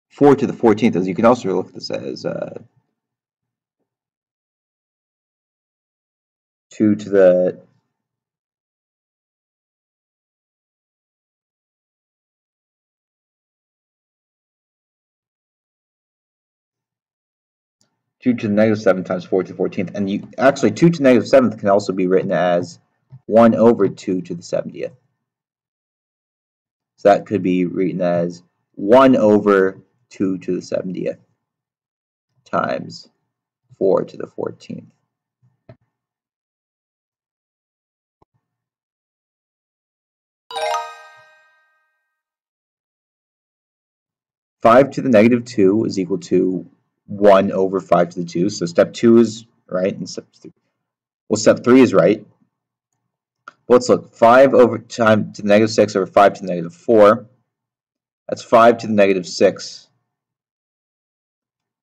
Four to the 14th, as you can also look at this as 2 to the 2 to the negative 7 times 4 to the 14th. And you actually 2 to the negative 7th can also be written as 1 over 2 to the 70th. So that could be written as 1 over 2 to the 70th times 4 to the 14th. 5 to the negative 2 is equal to 1 over 5 to the 2. So step 2 is right, and step 3 is right. But let's look. 5 over time to the negative 6 over 5 to the negative 4. That's 5 to the negative 6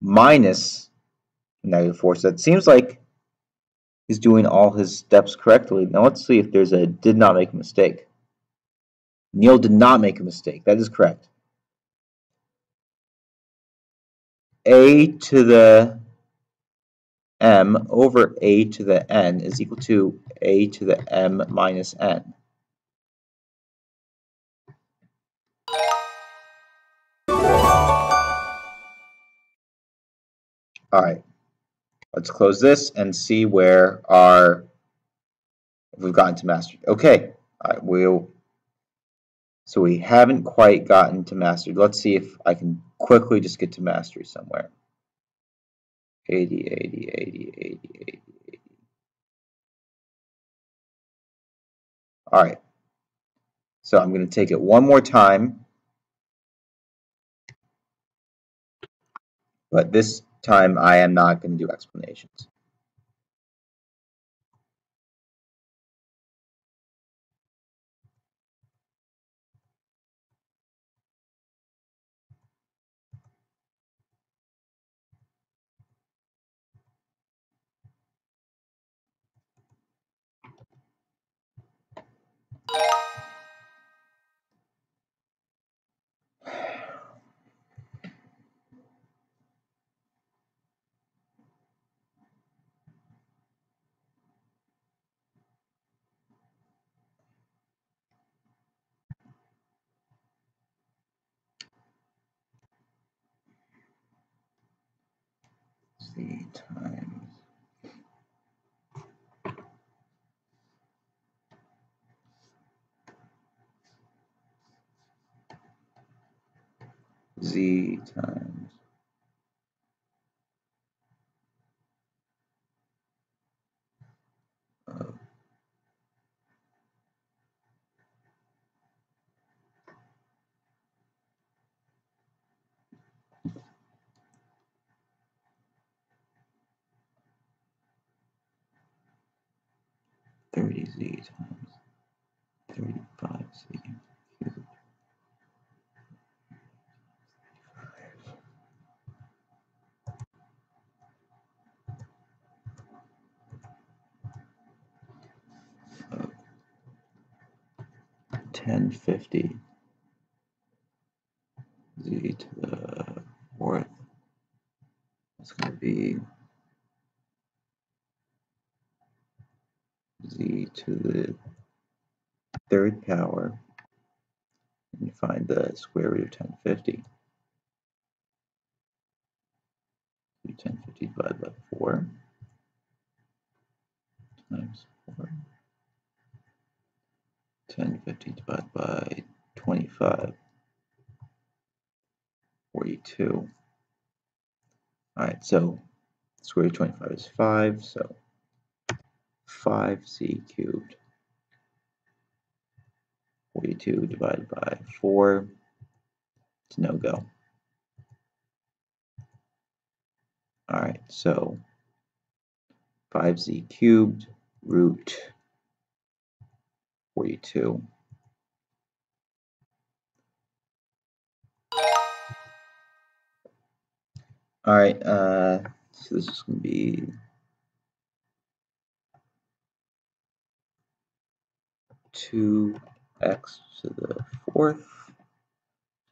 minus negative 4. So it seems like he's doing all his steps correctly. Now let's see if there's a did not make a mistake. Neil did not make a mistake. That is correct. A to the m over a to the n is equal to a to the m minus n. All right, let's close this and see where if we've gotten to mastered. Okay, all right, so we haven't quite gotten to mastered. Let's see if I can quickly just get to mastery somewhere. 80, 80, 80, 80, 80, 80. All right, so I'm going to take it one more time, but this time I am not going to do explanations. Z times Z times 30z times 35z cubed. 1050 z to the fourth. That's going to be z to the third power, and you find the square root of 1050. 1050 divided by 4 times 4. 1050 divided by 25. 42. Alright, so square root of 25 is 5, so 5z cubed. 42 divided by 4. It's no go. Alright, so 5z cubed root 42. Alright, so this is going to be 2x to the fourth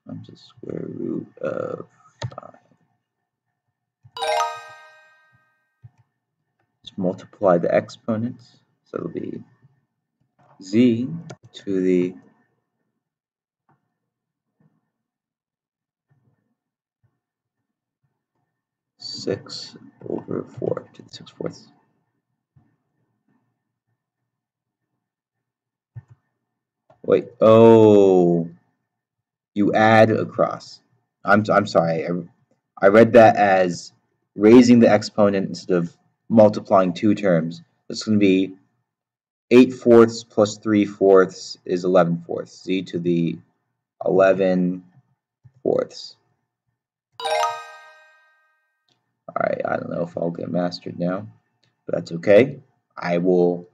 times the square root of 5. Let's multiply the exponents, so it'll be z to the 6 over 4 to the 6/4. Wait, oh, you add across. I'm sorry. I read that as raising the exponent instead of multiplying two terms. It's going to be 8/4 plus 3/4 is 11/4. Z to the 11/4. Alright, I don't know if I'll get mastered now, but that's okay. I will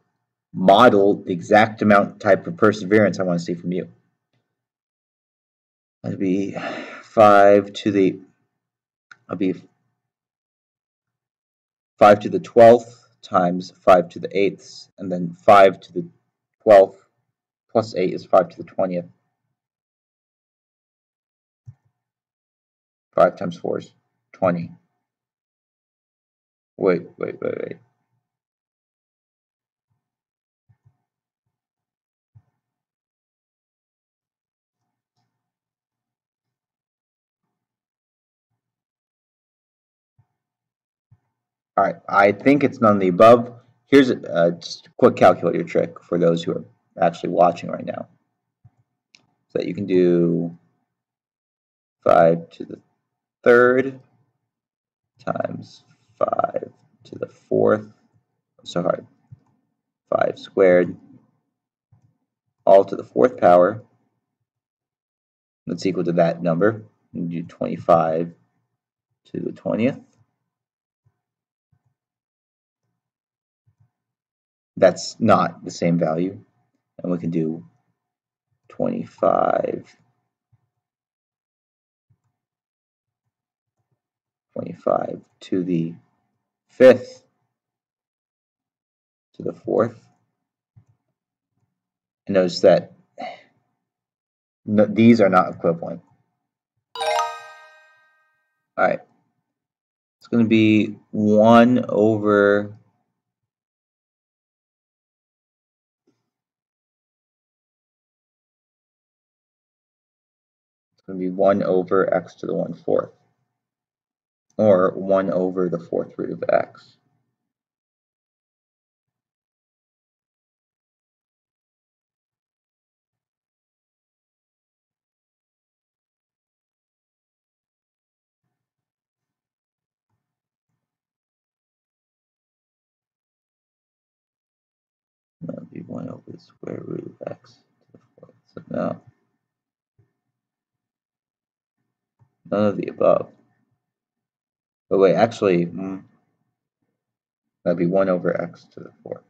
model the exact amount type of perseverance I want to see from you. That'd be 5 to the, I'll be 5 to the 12th times 5 to the 8th, and then 5 to the 12th plus 8 is 5 to the 20th. 5 times 4 is 20. Wait. Alright, I think it's none of the above. Here's just a quick calculator trick for those who are actually watching right now. So that you can do 5 to the 3rd times 5 to the 4th, so hard, 5 squared, all to the 4th power. That's equal to that number. And do 25 to the 20th. That's not the same value. And we can do 25 to the 5th to the 4th. And notice that these are not equivalent. Alright. It's going to be 1 over going to be 1 over x to the 1/4, or 1 over the 4th root of x. That would be 1 over the square root of x to the 4th. So no, none of the above. But wait, actually, that'd be 1 over x to the 4th.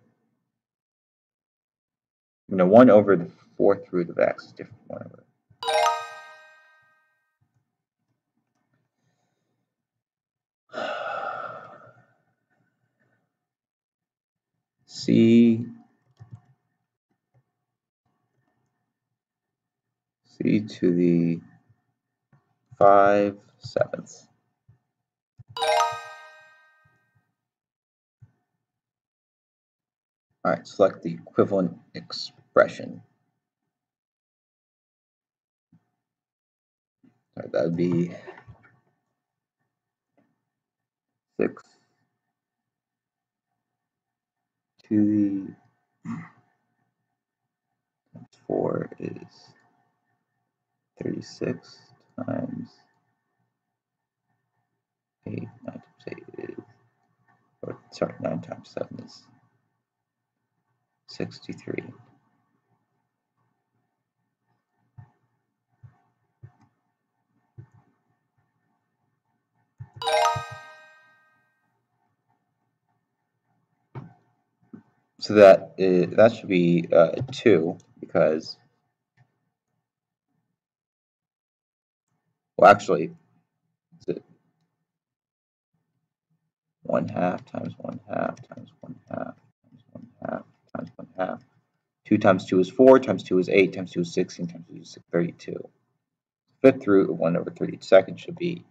1 over the 4th root of x is different from 1 over. C to the 5/7. Alright, select the equivalent expression. Alright, that would be 6 to the 4 is 36 times 8. 9 times 8 is, or sorry, 9 times 7 is 63. So that should be 2, because, well, actually, is it 1/2 times 1/2 times 1/2 times 1/2 times 1/2. 2 times 2 is 4, times 2 is 8, times 2 is 16, times 2 is 32. 5th root of 1 over 32nd should be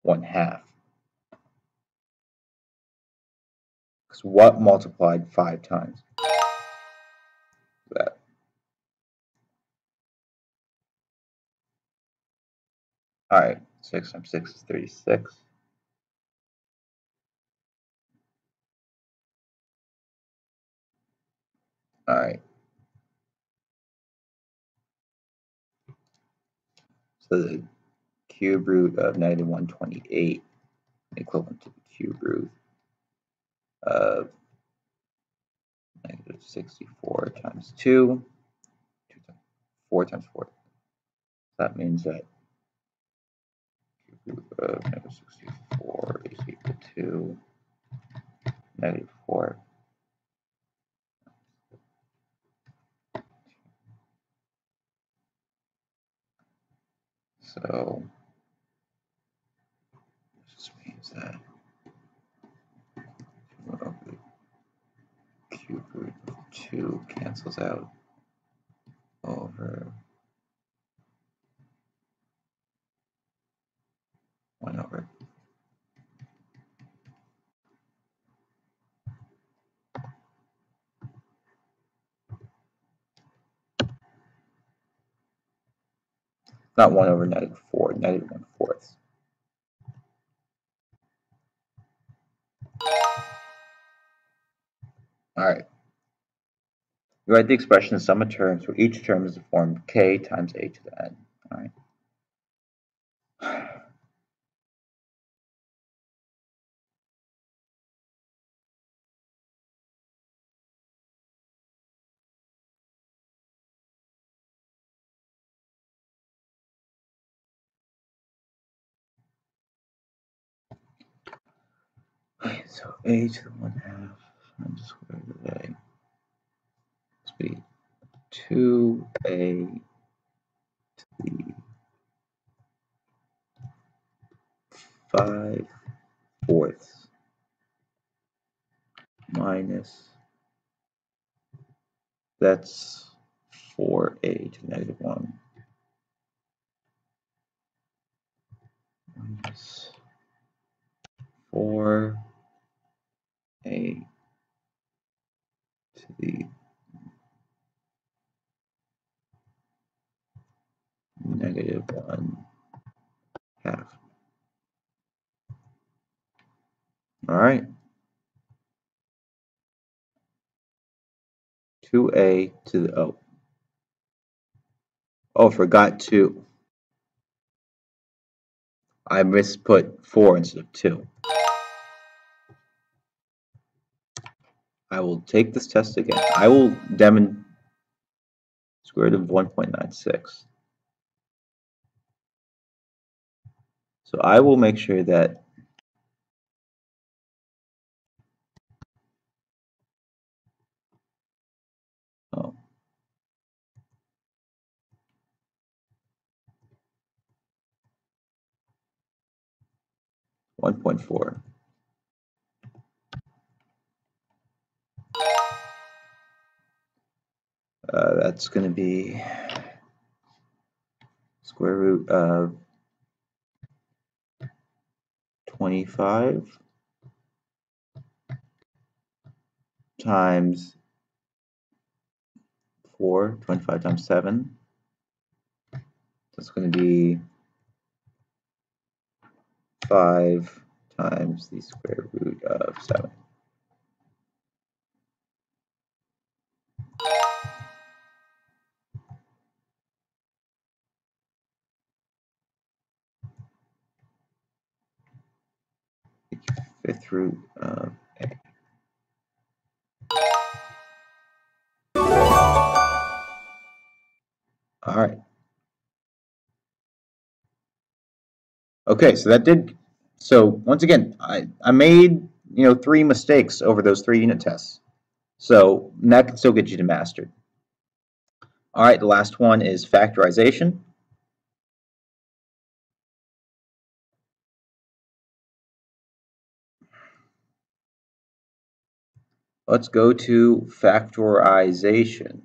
1/2. Because what multiplied 5 times? That. Alright, 6 times 6 is 36. Alright. So the cube root of -128 equivalent to the cube root of -64 times 2. 4 times 4. That means that cube root of -64 4 is equal to -4. So this means that the cube root of 2 cancels out over 1 over. Not 1 over -4, -1/4. All right. We write the expression the sum of terms where each term is the form k times a to the n. All right. Okay, so a to the 1/2 times the square root of a must be 2a to the 5/4 minus, that's 4a to the -1 minus 4a to the -1/2. All right. 2a to the, forgot to, I misput 4 instead of 2. I will take this test again. I will demonstrate square root of 1.96. So I will make sure that oh, 1.4. That's going to be square root of 25 times 4, 25 times 7. That's going to be 5 times the square root of 7. Fifth root of a. All right. Okay, so that did. So once again, I made 3 mistakes over those 3 unit tests. So that can still get you to mastered. All right, the last one is factorization. Let's go to factorization.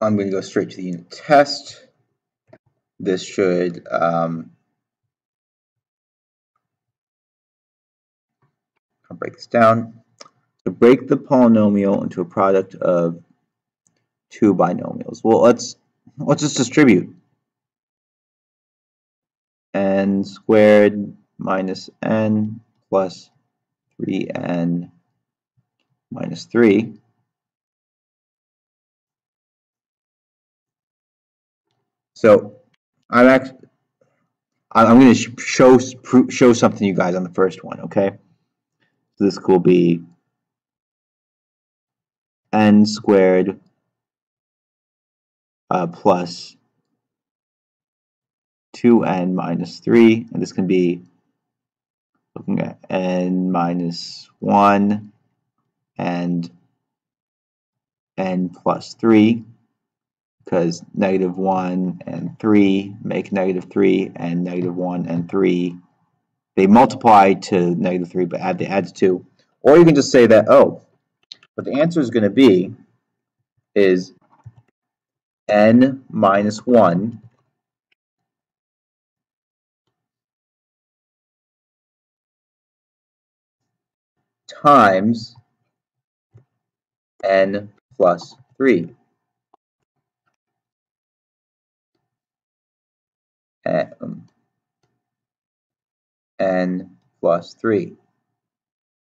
I'm going to go straight to the unit test. This should I'll break this down. To break the polynomial into a product of 2 binomials. Well, let's just distribute n squared minus n plus 3n minus 3. So I I'm going to show something to you guys on the first one, okay? So this will be n squared plus 2n minus 3, and this can be looking at n minus 1 and n plus 3, because negative 1 and 3 make negative 3, and negative 1 and 3, they multiply to negative 3, but they add to 2. Or you can just say that, oh, what the answer is going to be is n minus 1 times n plus 3. N plus 3.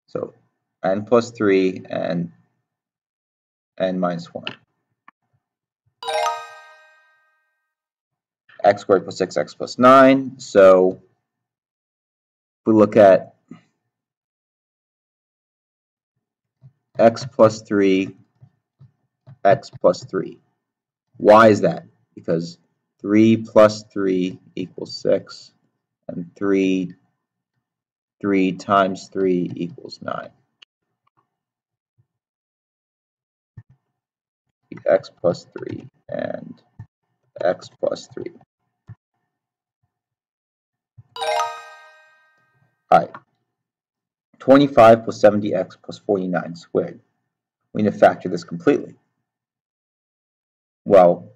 So n plus 3 and n minus 1. X squared plus 6x plus 9. So if we look at x plus 3, x plus 3. Why is that? Because 3 plus 3 equals 6, and 3 times 3 equals 9. X plus 3 and x plus 3. All right. 25 plus 70x plus 49 squared. We need to factor this completely. Well,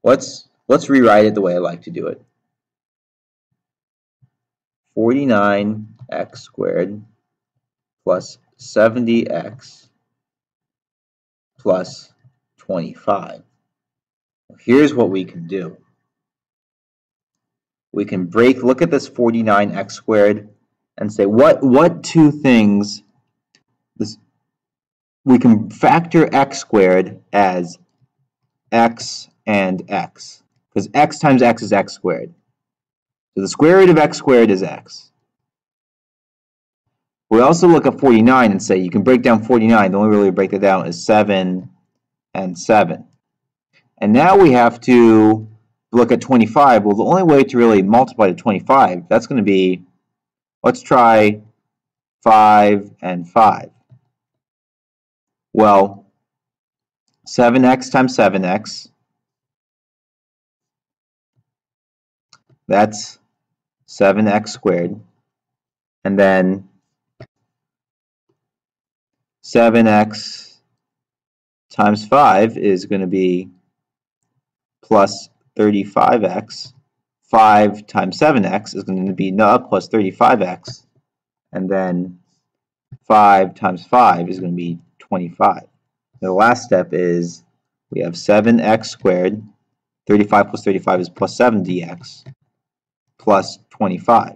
let's rewrite it the way I like to do it. 49x squared plus 70x plus 25. Here's what we can do. We can look at this 49x squared and say what two things we can factor x squared as x and x, because x times x is x squared. So the square root of x squared is x. We also look at 49 and say you can break down 49. The only way we break it down is 7 and 7. And now we have to look at 25. Well, the only way to really multiply to 25, that's going to be, let's try 5 and 5. Well, 7x times 7x, that's 7x squared. And then 7x times 5 is going to be plus 35x. 5 times 7x is going to be plus 35x. And then 5 times 5 is going to be 25. The last step is we have 7x squared. 35 plus 35 is plus 70x plus 25.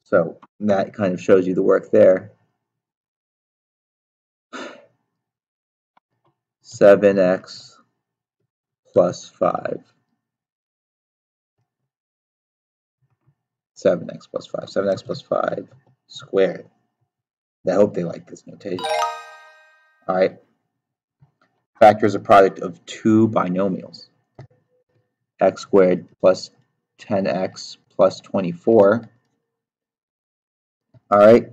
So that kind of shows you the work there. 7x plus 5. 7x plus 5. 7x plus 5 squared. I hope they like this notation. All right. Factor is a product of two binomials. X squared plus 10x plus 24. All right.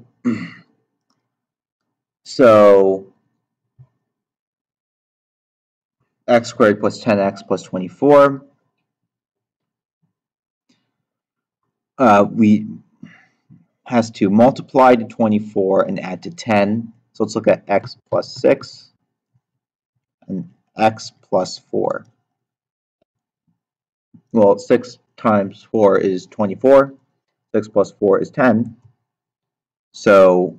So x squared plus 10x plus 24. We has to multiply to 24 and add to 10. So let's look at x plus 6 and x plus 4. Well, 6 times 4 is 24. 6 plus 4 is 10. So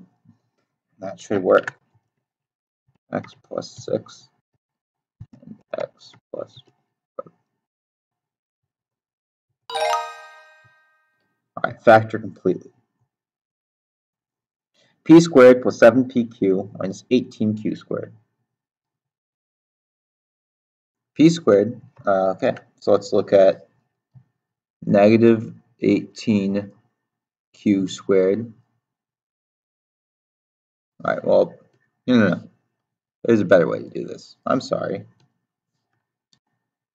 that should work. X plus 6 and x plus 4. All right, factor completely. P squared plus 7pq minus 18q squared. P squared, okay, So let's look at negative 18q squared. All right, well, no. There's a better way to do this. I'm sorry.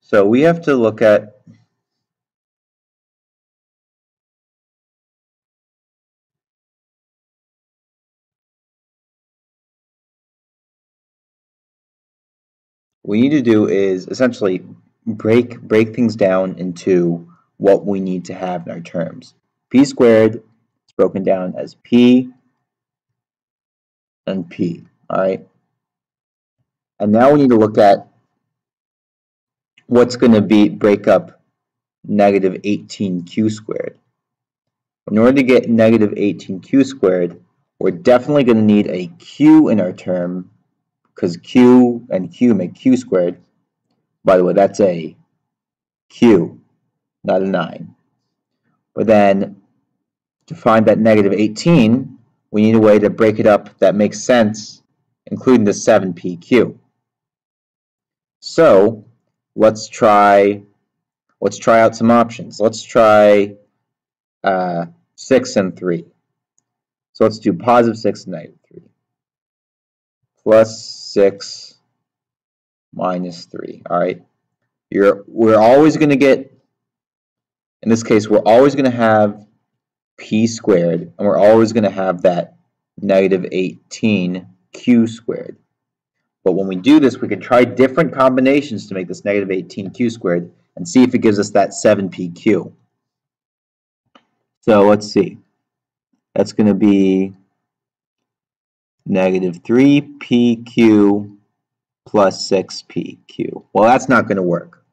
So we have to look at what we need to do is essentially break things down into what we need to have in our terms. P squared is broken down as P and P, all right? And now we need to look at what's going to be break up negative 18q squared. In order to get negative 18q squared, we're definitely going to need a q in our term because q and q make q squared. By the way, that's a q, not a 9. But then to find that negative 18, we need a way to break it up that makes sense, including the 7pq. So let's try out some options. Let's try 6 and 3. So let's do positive 6 and negative 3. Plus 6 minus 3. All right. We're always going to get, in this case, we're always going to have p squared, and we're always going to have that negative 18q squared. But when we do this, we can try different combinations to make this negative 18q squared and see if it gives us that 7pq. So let's see. That's going to be negative 3pq plus 6pq. Well, that's not going to work.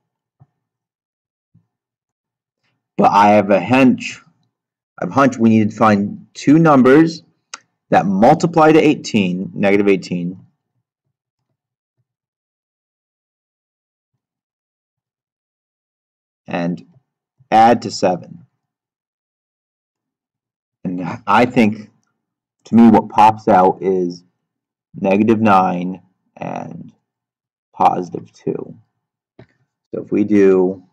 But I have a hunch we need to find two numbers that multiply to 18, negative 18, and add to 7. And I think, to me, what pops out is negative 9 and positive 2. So if we do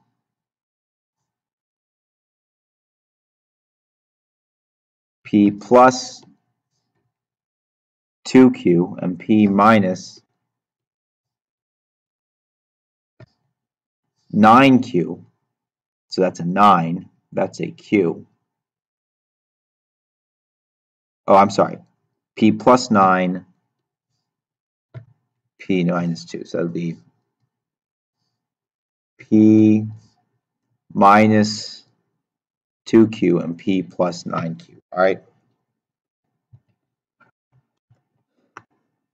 p plus 2q and p minus 9q, so that's a 9, that's a q. Oh, I'm sorry, p plus 9, p minus 2, so that would be p minus 2q and p plus 9q, all right?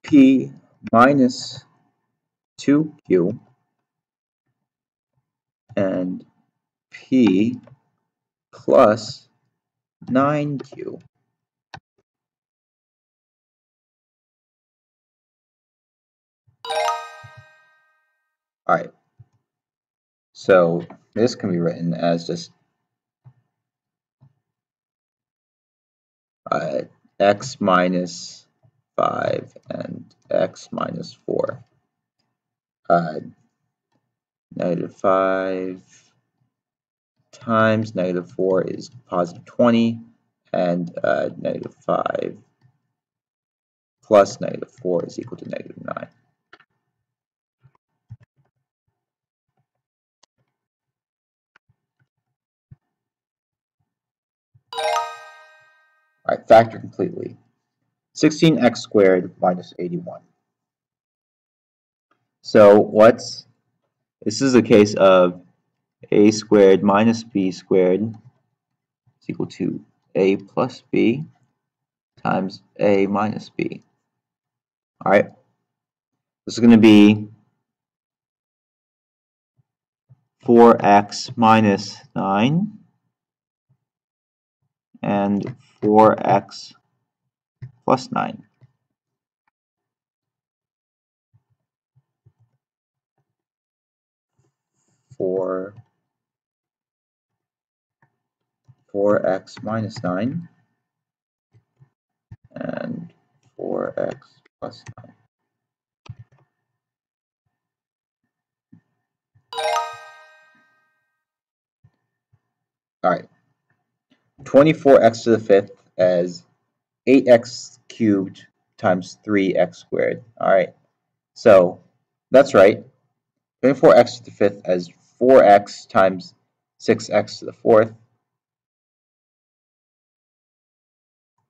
P minus 2q and p plus 9q. All right, so this can be written as just x minus 5 and x minus 4. Negative 5 times negative 4 is positive 20, and negative 5 plus negative 4 is equal to negative 9. All right, factor completely. 16x squared minus 81. So this is a case of a squared minus b squared is equal to a plus b times a minus b. All right, this is going to be 4x minus 9 and 4x plus 9. For 4x minus 9 and 4x plus 9. All right, 24x to the fifth as 8x cubed times 3x squared. All right, so that's right. 24x to the fifth as 4x times 6x to the fourth.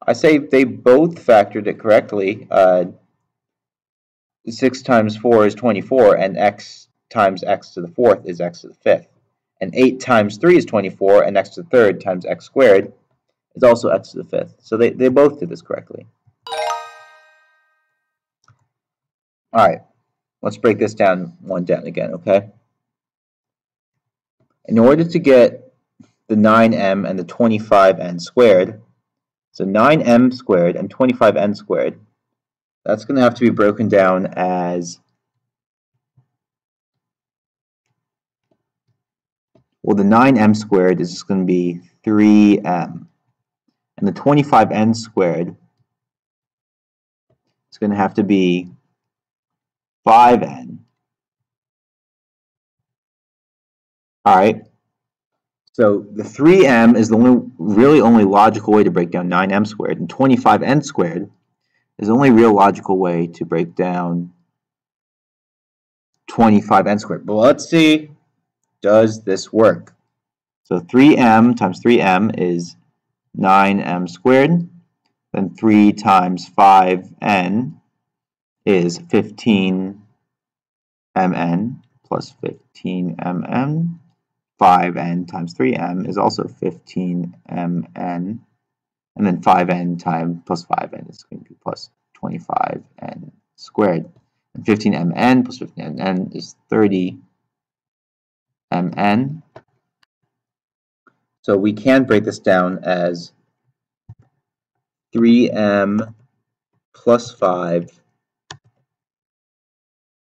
I say they both factored it correctly. 6 times 4 is 24, and x times x to the fourth is x to the fifth. And 8 times 3 is 24, and x to the third times x squared is also x to the fifth. So they both did this correctly. All right, let's break this down one down again, okay? In order to get the 9m and the 25n squared, so 9m squared and 25n squared, that's going to have to be broken down as, well, the 9m squared is just going to be 3m. And the 25n squared is going to have to be 5n. All right. So the 3m is the only logical way to break down 9m squared, and 25n squared is the only real logical way to break down 25n squared. But let's see, does this work? So 3m times 3m is 9m squared. Then 3 times 5n is 15mn plus 15mn. 5n times 3m is also 15mn. And then 5n times plus 5n is going to be plus 25n squared. And 15mn plus 15mn is 30mn. So we can break this down as 3m plus 5.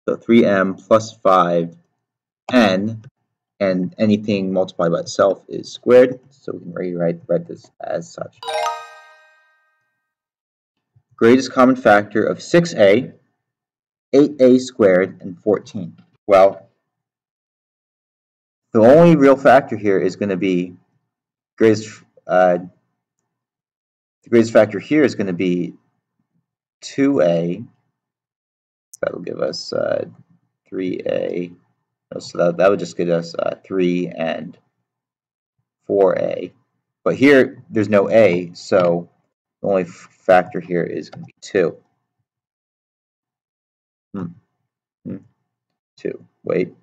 So 3m plus 5n, and anything multiplied by itself is squared. So we can write this as such. Greatest common factor of 6a, 8a squared, and 14. Well, the only real factor here is going to be the greatest factor here is going to be 2a. So that will give us 3a. So that would just give us 3 and 4a. But here, there's no a, so the only factor here is going to be 2. 2. Wait.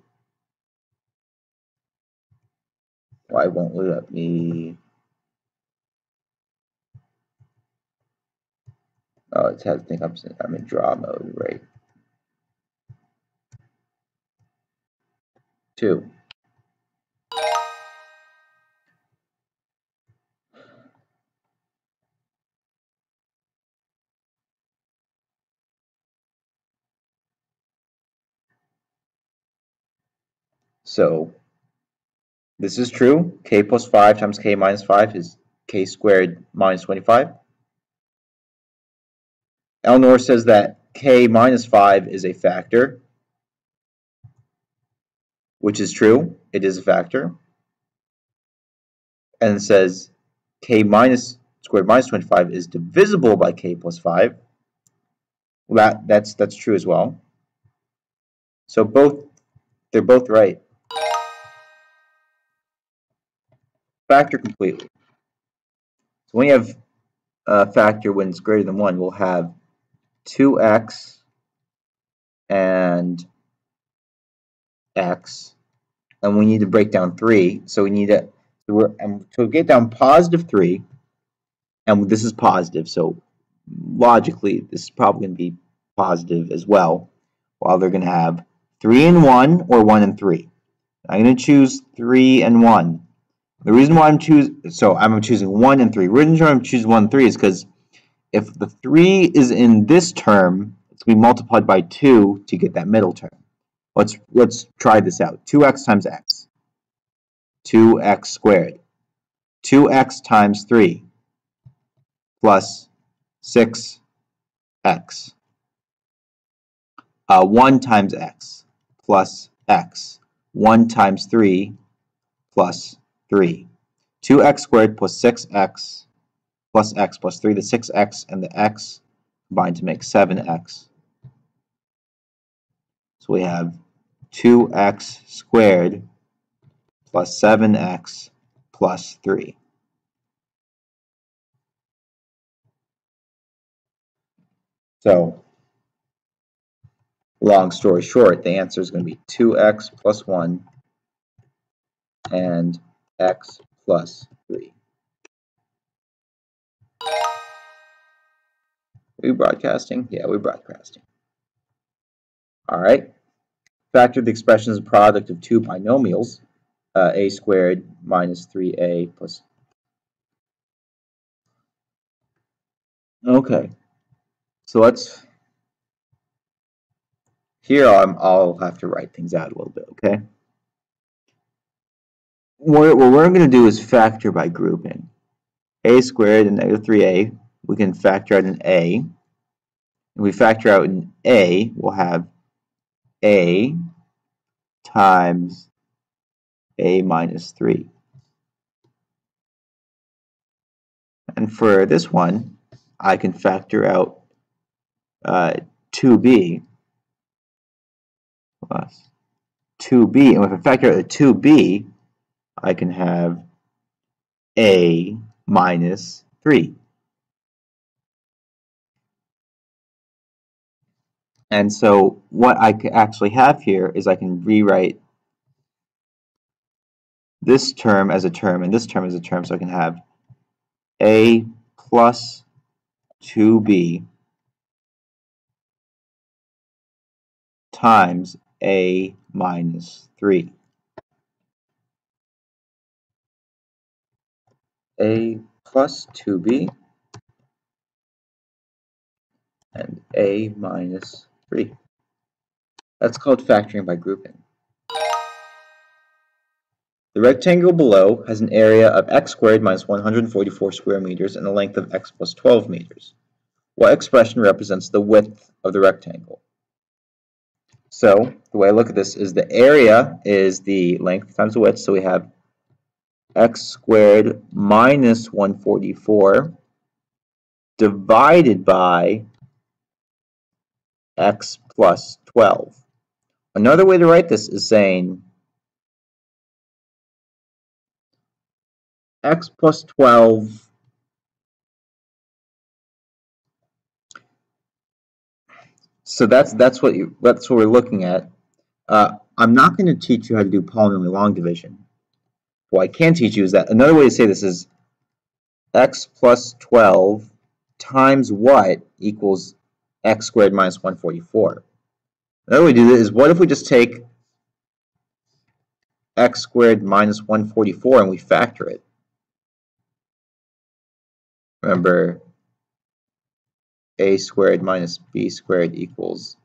Why won't it let me? Oh, it has to think I'm in draw mode, right? 2. So this is true. K plus 5 times k minus 5 is k squared minus 25. Eleanor says that k minus 5 is a factor, which is true. It is a factor. And it says k minus squared minus 25 is divisible by k plus 5. Well, that's true as well. So they're both right. Factor completely. So when you have a factor when it's greater than 1, we'll have 2x and x, and we need to break down 3. So we need to get down positive 3, and this is positive, so logically this is probably going to be positive as well, while they're going to have 3 and 1 or 1 and 3. I'm going to choose 3 and 1. The reason why I'm choosing 1 and 3. The reason I'm choosing 1 and 3 is because if the 3 is in this term, it's going to be multiplied by 2 to get that middle term. Let's try this out. 2x times x. 2x squared. 2x times 3 plus 6x. 1 times x plus x. 1 times 3 plus 3. 2x squared plus 6x plus x plus 3, the 6x and the x combine to make 7x. So we have 2x squared plus 7x plus 3. So, long story short, the answer is going to be 2x plus 1 and x plus 3. Are we broadcasting? Yeah, we're broadcasting. All right. Factor the expression as a product of two binomials, a squared minus 3a plus. Okay. So let's. Here I'll have to write things out a little bit, okay? What we're going to do is factor by grouping. A squared and negative 3a, we can factor out an a. If we factor out an a, we'll have a times a minus 3. And for this one, I can factor out 2b plus 2b. And if I factor out the 2b, I can have a minus 3. And so what I actually have here is I can rewrite this term as a term and this term as a term, so I can have a plus 2b times a minus 3. A plus 2b and a minus 3. That's called factoring by grouping. The rectangle below has an area of x squared minus 144 square meters and a length of x plus 12 meters. What expression represents the width of the rectangle? So the way I look at this is the area is the length times the width, so we have x squared minus 144 divided by x plus 12. Another way to write this is saying x plus 12 so that's what we're looking at. I'm not going to teach you how to do polynomial long division. What I can teach you is that another way to say this is x plus 12 times what equals x squared minus 144. Another way to do this is, what if we just take x squared minus 144 and we factor it? Remember, a squared minus b squared equals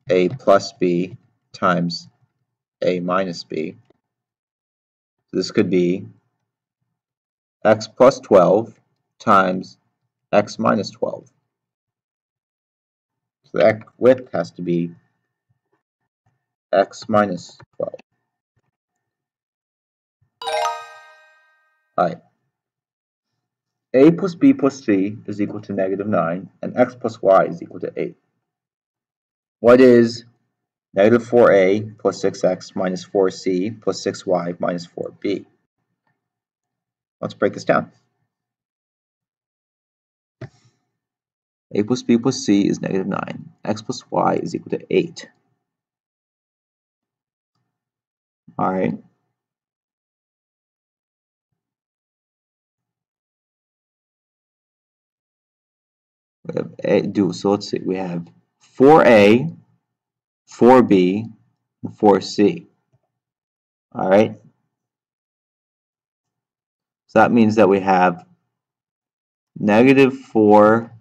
a plus b times a minus b. So this could be x plus 12 times x minus 12. So that width has to be x minus 12. All right. A plus b plus c is equal to negative 9, and x plus y is equal to 8. What is negative 4a plus 6x minus 4c plus 6y minus 4b? Let's break this down. A plus b plus c is negative 9. X plus y is equal to 8. All right. We have so let's see. We have 4a, 4b, and 4c. All right. So that means that we have negative 4.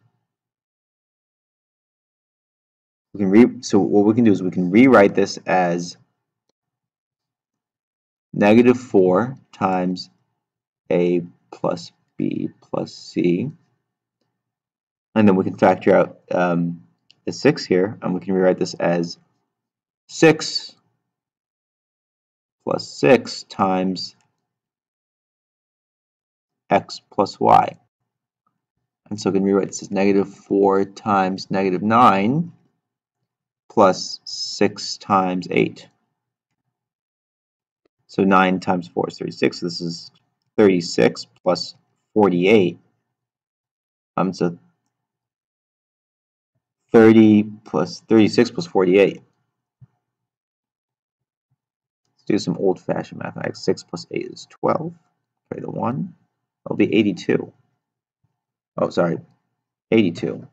So what we can do is we can rewrite this as negative 4 times a plus b plus c. And then we can factor out the 6 here, and we can rewrite this as 6 plus 6 times x plus y. And so I can rewrite this as -4 times -9 plus 6 times 8. So 9 times 4 is 36. So this is 36 plus 48. So 30 plus 36 plus 48. Let's do some old-fashioned mathematics. 6 plus 8 is 12. Carry the 1. That'll be 82. Oh, sorry. 82.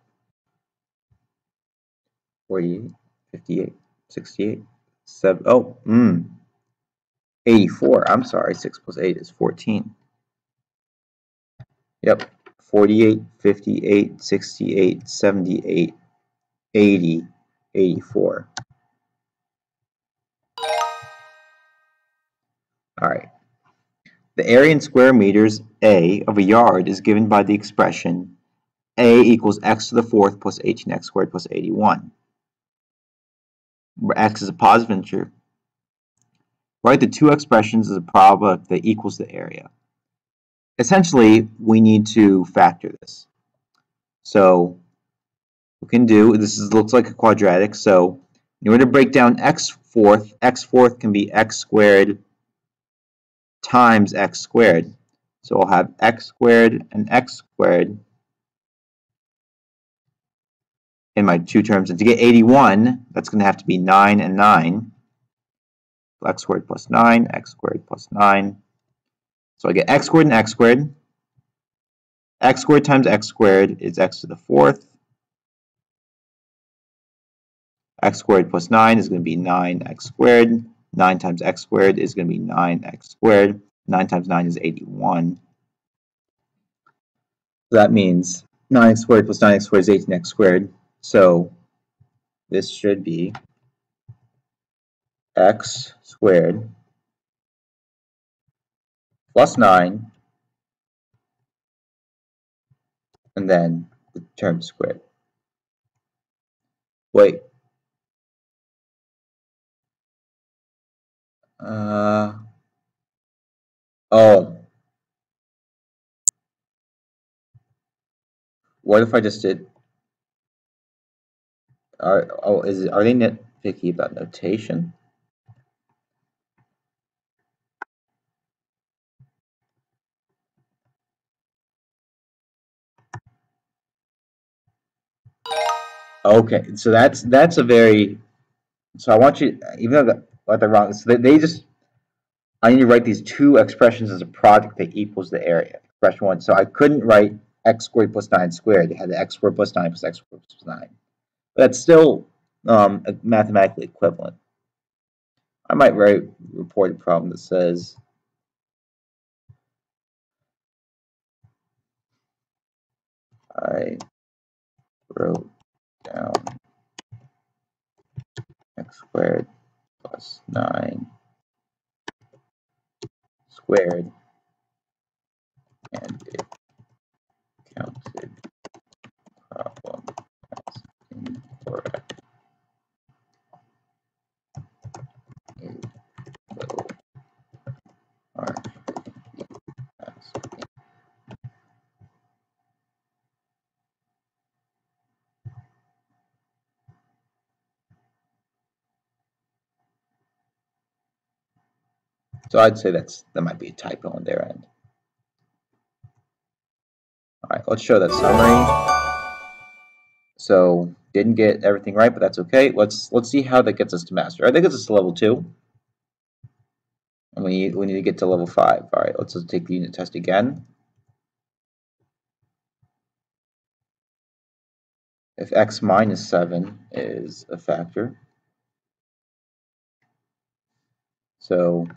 48, 58, 68, 7. Oh, 84. I'm sorry. 6 plus 8 is 14. Yep. 48, 58, 68, 78, 80, 84. All right. The area in square meters A of a yard is given by the expression A equals x to the fourth plus 18x squared plus 81, where x is a positive integer. Write the two expressions as a product that equals the area. Essentially, we need to factor this. So we can do, looks like a quadratic, so in order to break down x fourth can be x squared times x squared. So I'll have x squared and x squared in my two terms. And to get 81, that's going to have to be 9 and 9. So x squared plus 9, x squared plus 9. So I get x squared and x squared. X squared times x squared is x to the fourth. X squared plus 9 is going to be 9x squared. 9 times x squared is going to be 9x squared. 9 times 9 is 81. So that means 9x squared plus 9x squared is 18x squared. So this should be x squared plus 9, and then the term squared. Wait. Oh. What if I just did? Are they nitpicky about notation? Okay, so that's a very. So I want you, even though they're wrong, so they just. I need to write these two expressions as a product that equals the area. Expression one. So I couldn't write x squared plus 9 squared. They had the x squared plus 9 plus x squared plus 9. But that's still mathematically equivalent. I might report a problem that says I wrote down x squared plus 9 squared and it counted problem as incorrect. So I'd say that might be a typo on their end. All right, let's show that summary. So didn't get everything right, but that's okay. Let's see how that gets us to master. I think it's to level 2, and we need to get to level 5. All right, let's just take the unit test again. If x minus 7 is a factor, so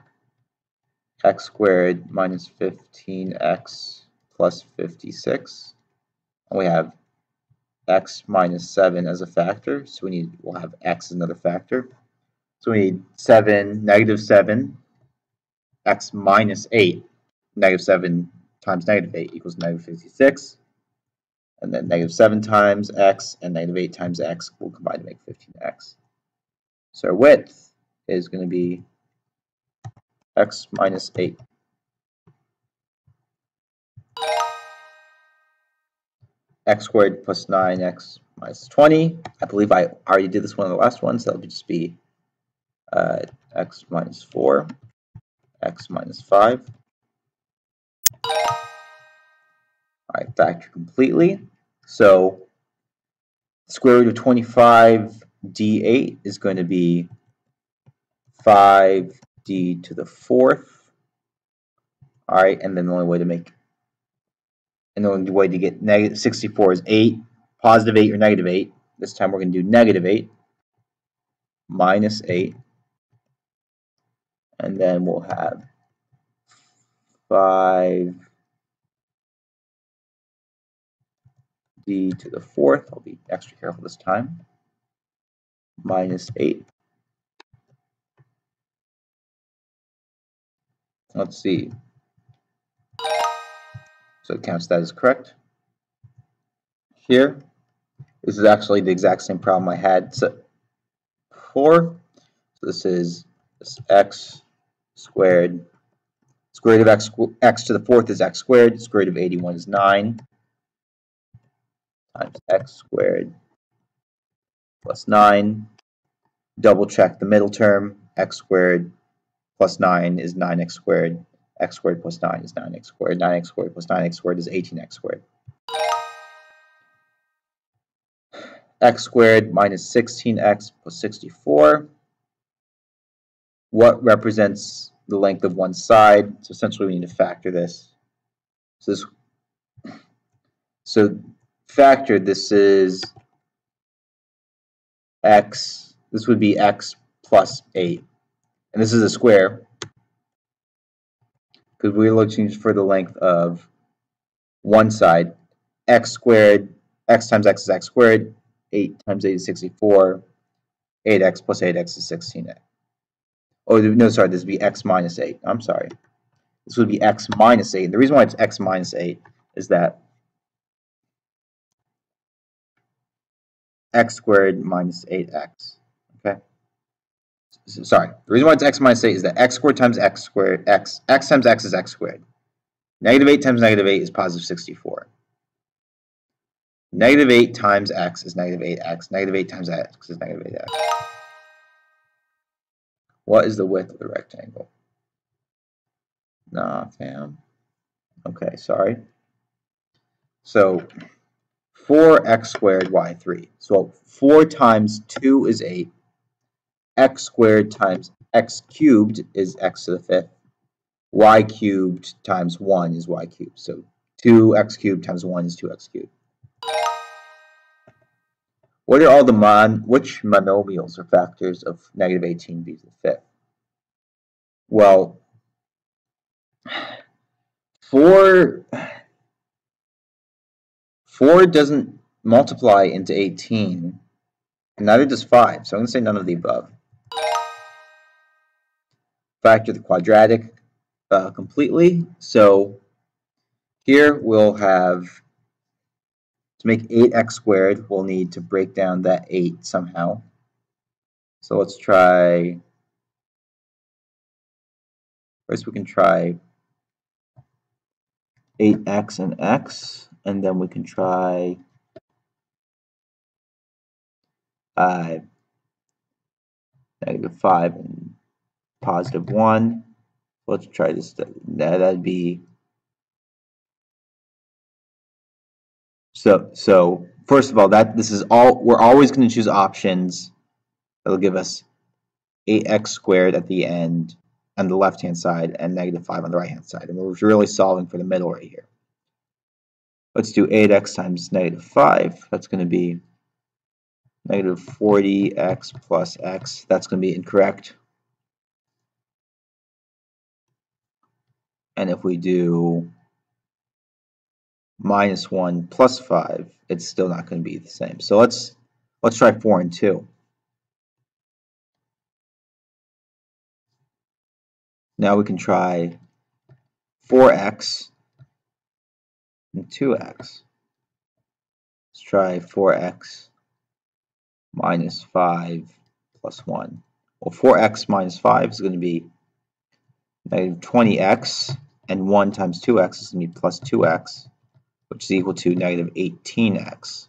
x squared minus 15x plus 56, and we have x minus 7 as a factor, so we'll have x as another factor. So we need 7, negative 7, x minus 8, negative 7 times negative 8 equals negative 56. And then negative 7 times x and negative 8 times x will combine to make 15x. So our width is going to be x minus 8. x squared plus 9x minus 20. I believe I already did this one in the last one, so that would just be x minus 4, x minus 5. All right, factor completely. So square root of 25 d8 is going to be 5d to the 4th. All right, and then the only way to get negative 64 is 8, positive 8 or negative 8. This time we're going to do negative 8 minus 8, and then we'll have 5d to the 4th. I'll be extra careful this time. Minus 8. Let's see. So it counts that as correct. Here, this is actually the exact same problem I had before. So this is x squared. Square root of x to the 4th is x squared. Square root of 81 is 9 times x squared plus 9. Double check the middle term. X squared plus 9 is 9x squared. X squared plus 9 is 9x squared. 9x squared plus 9x squared is 18x squared. X squared minus 16x plus 64. What represents the length of one side? So essentially we need to factor this. So factor, this is x, this would be x plus 8. And this is a square, because we're looking for the length of one side. X squared, x times x is x squared, 8 times 8 is 64, 8x plus 8x is 16x. Oh, no, sorry, this would be x minus 8. I'm sorry. This would be x minus 8. The reason why it's x minus 8 is that x squared minus 8x. Okay? Sorry. The reason why it's x minus 8 is that x squared times x squared, x times x is x squared. Negative 8 times negative 8 is positive 64. Negative 8 times x is negative 8x. Negative 8 times x is negative 8x. What is the width of the rectangle? Nah, fam. Okay, sorry. So 4x squared y3. So 4 times 2 is 8. X squared times x cubed is x to the 5th. Y cubed times 1 is y cubed. So 2x cubed times 1 is 2x cubed. What are all the which monomials or factors of negative 18b to the 5th? Well, 4 doesn't multiply into 18, and neither does 5, so I'm going to say none of the above. Factor the quadratic completely, so here we'll have, to make 8x squared, we'll need to break down that 8 somehow. So let's try, first we can try 8x and x, and then we can try negative 5 and positive 1. Let's try this. That'd be, so first of all, this is all, we're always going to choose options that'll give us 8x squared at the end on the left hand side and negative 5 on the right hand side, and we're really solving for the middle right here. Let's do 8x times negative 5. That's going to be negative 40x plus x. That's going to be incorrect. And if we do minus 1 plus 5, it's still not going to be the same. So let's try 4 and 2. Now we can try 4x and 2x. Let's try 4x minus 5 plus 1. Well, 4x minus 5 is going to be negative 20x, and 1 times 2x is going to be plus 2x, which which is equal to negative 18x.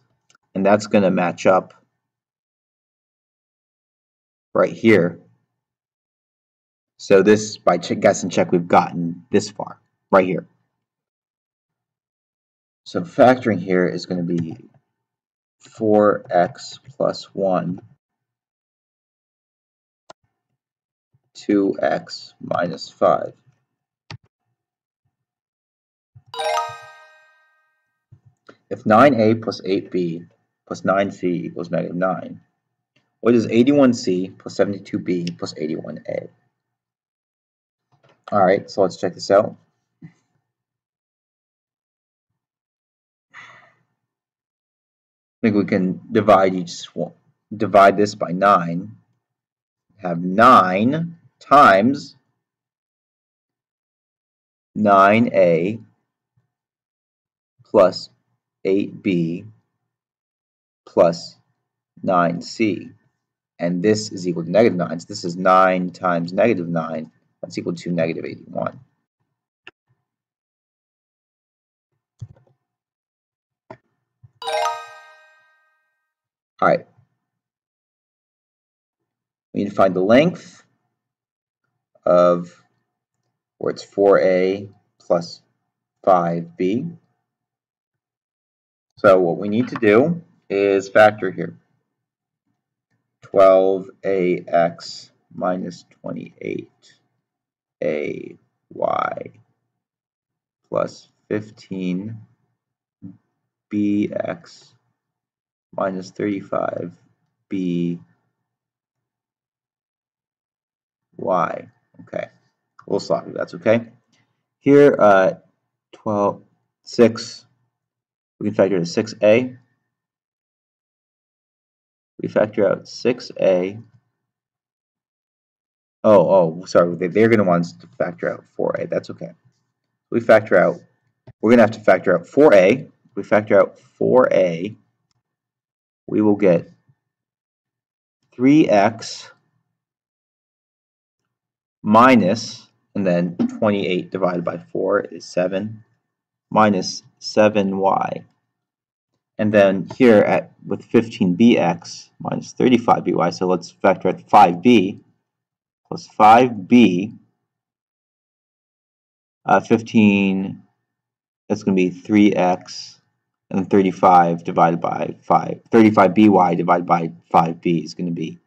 And that's going to match up right here. So this, by guess and check, we've gotten this far, right here. So factoring here is going to be 4x plus 1, 2x minus 5. If 9a plus 8b plus 9c equals negative 9, what is 81c plus 72b plus 81a? All right, so let's check this out. I think we can divide this by 9. Have 9 times 9a plus 8b plus 9c. And this is equal to negative 9. So this is 9 times negative 9. That's equal to negative 81. All right. We need to find the length of where it's 4a plus 5b. So what we need to do is factor here. 12ax minus 28ay plus 15bx minus 35by. Okay, a little sloppy, that's okay. Here, 6, we can factor to 6a. We factor out 6a. Oh, sorry, they're going to want us to factor out 4a. That's okay. We factor out, we're going to have to factor out 4a. If we factor out 4a, we will get 3x minus, and then 28 divided by 4 is 7, minus 7y. And then here with 15bx minus 35by, so let's factor out 5b plus 5b, 15, that's going to be 3x, and 35 divided by 5. 35by divided by 5b is going to be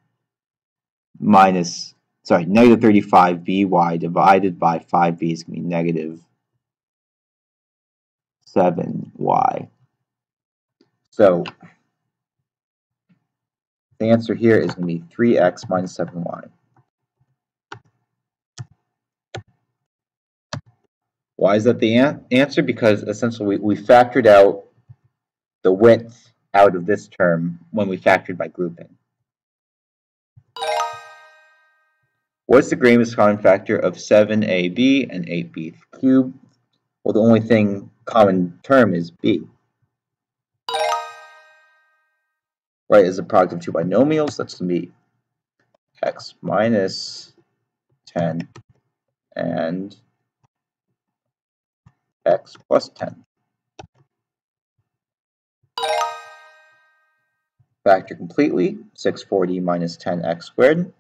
negative 35by divided by 5b is going to be negative 7y. So the answer here is going to be 3x minus 7y. Why is that the answer? Because essentially we factored out the width out of this term when we factored by grouping. What's the greatest common factor of 7ab and 8b cubed? Well, the only common term is b. Right, is the product of two binomials. That's going to be x minus 10 and x plus 10. Factor completely, 640 minus 10x squared.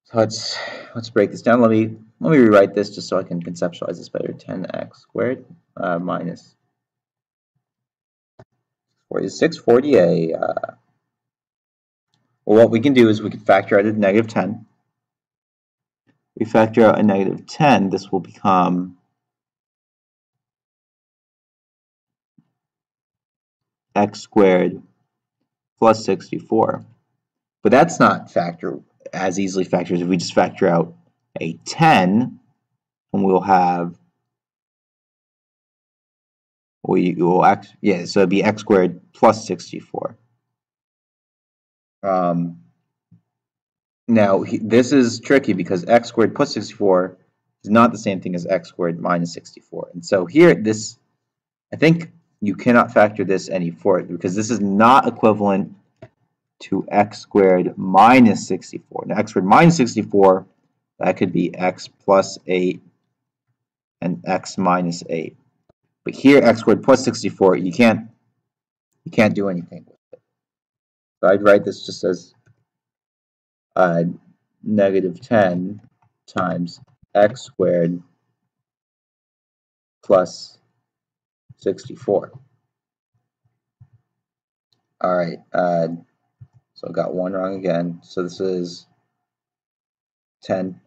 So let's break this down. Let me rewrite this just so I can conceptualize this better. 10x squared minus 640a. Well, what we can do is we can factor out a negative 10. We factor out a negative 10. This will become x squared plus 64. But that's not as easily factored if we just factor out a 10, and we'll have, so it'd be x squared plus 64. Now this is tricky because x squared plus 64 is not the same thing as x squared minus 64. And so here, I think you cannot factor this any further because this is not equivalent to x squared minus 64. Now x squared minus 64, that could be x plus 8 and x minus 8. But here, x squared plus 64, you can't do anything with it. So I'd write this just as negative 10 times x squared plus 64. All right, so I got one wrong again. So this is 10.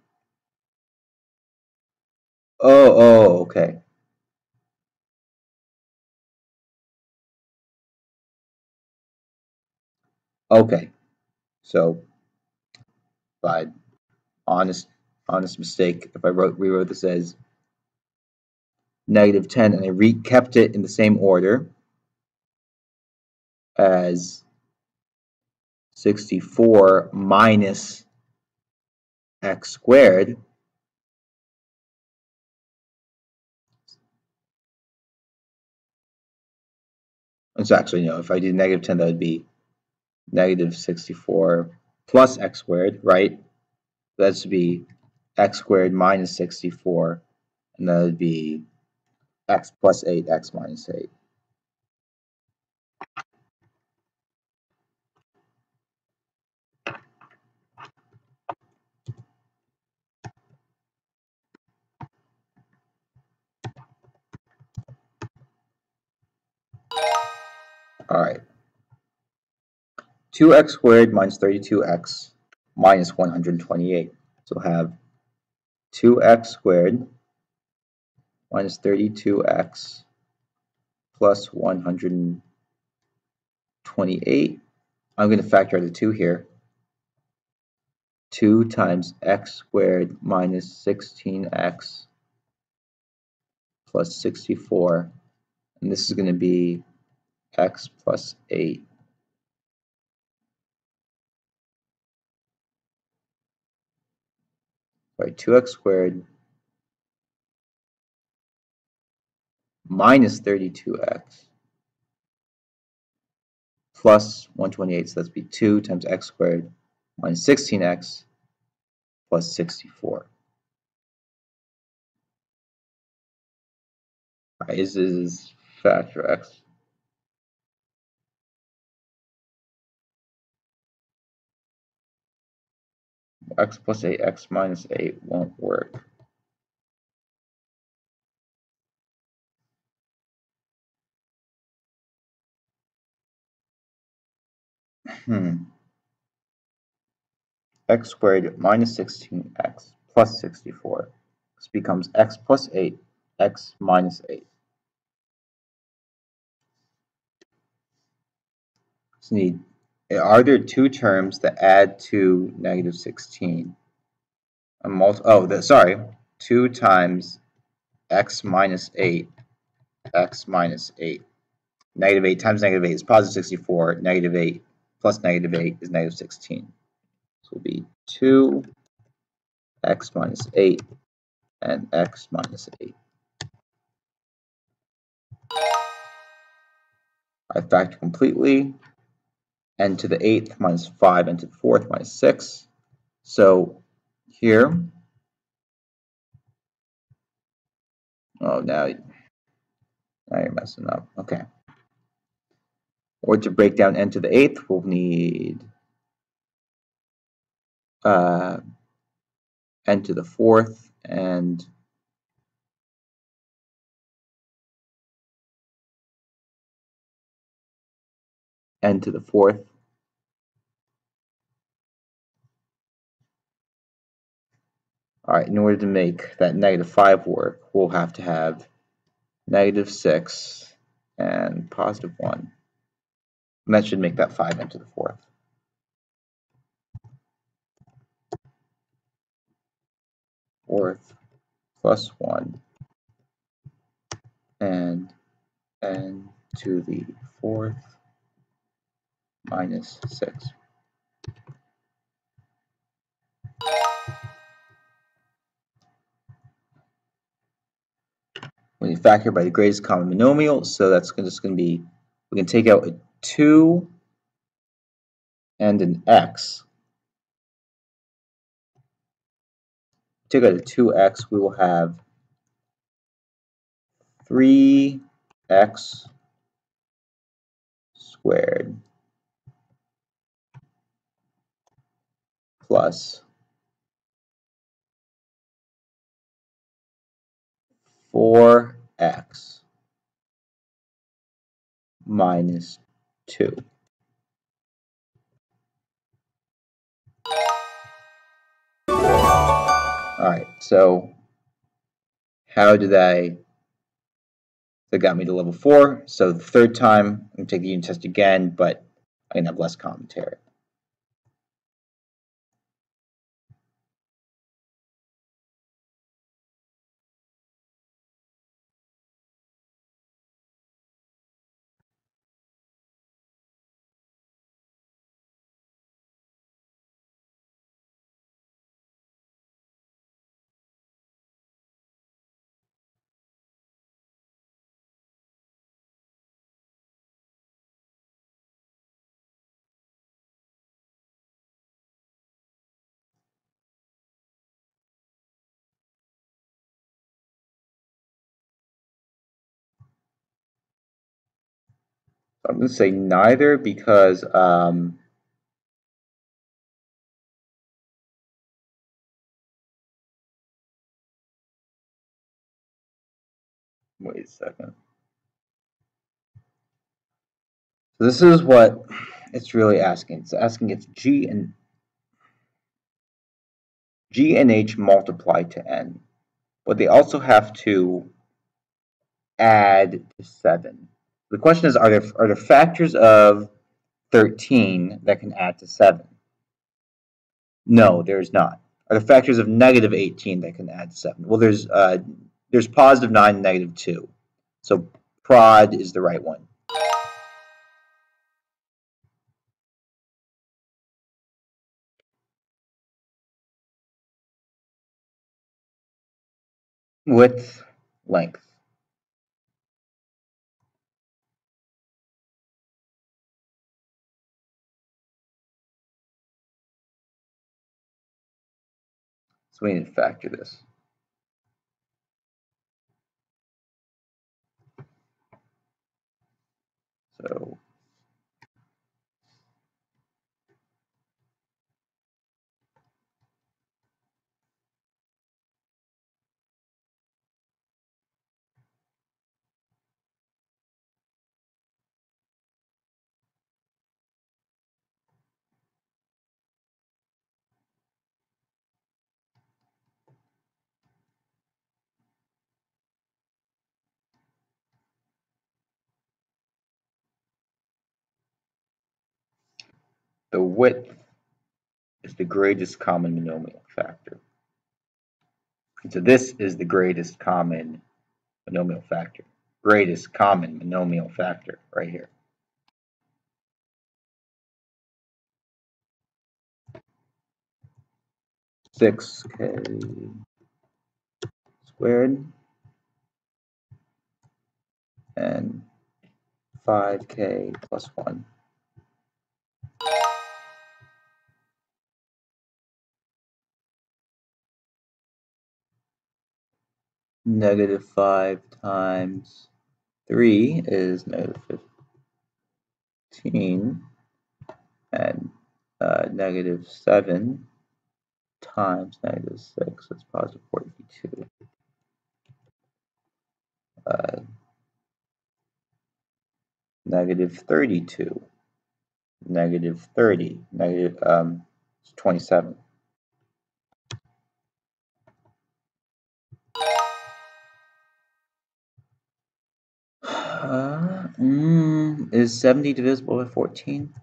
Okay. Okay. So by honest mistake, if I rewrote this as negative 10 and I kept it in the same order as 64 minus x squared. It's actually, no, if I do negative 10, that would be negative 64 plus x squared, right? That should be x squared minus 64, and that would be x plus 8, x minus 8. All right. 2x squared minus 32x minus 128. So we'll have 2x squared minus 32x plus 128. I'm going to factor out the 2 here. 2 times x squared minus 16x plus 64. And this is going to be x plus 8. Right, 2x squared minus 32x plus 128. So that's be 2 times x squared minus 16x plus 64. Right, this is factor x. X plus 8, x minus 8 won't work. X squared minus 16x plus 64. This becomes x plus 8, x minus 8. So are there two terms that add to negative 16? Sorry, 2 times x minus 8, x minus 8. Negative 8 times negative 8 is positive 64. Negative 8 plus negative 8 is negative 16. So it will be 2 x minus 8 and x minus 8. I factor completely. N to the 8th minus 5, n to the 4th minus 6. So here, now you're messing up. Okay. Or to break down n to the 8th, we'll need n to the 4th and n to the 4th. All right, in order to make that negative 5 work, we'll have to have negative 6 and positive 1. And that should make that 5 n to the 4th. Fourth plus 1 and n to the 4th minus 6. When you factor by the greatest common monomial, so that's just going to be, we can take out a 2 and an x. Take out a 2x, we will have 3 x squared plus 4x minus 2. Alright, so how did that got me to level 4. So the third time, I'm going to take the unit test again, but I can have less commentary. So I'm going to say neither because wait a second. So this is what it's really asking. It's asking if G and H multiply to n, but they also have to add to 7. The question is, are there factors of 13 that can add to 7? No, there's not. Are there factors of negative 18 that can add to 7? Well, there's positive 9 and negative 2. So prod is the right one. Width, length. So we need to factor this. So the width is the greatest common monomial factor. And so this is the greatest common monomial factor. Greatest common monomial factor right here. Six k squared and 5k plus 1. Negative 5 times 3 is negative 15, and negative 7 times negative 6 is positive 42. Negative 32, negative 30, negative 27. Is 70 divisible by 14?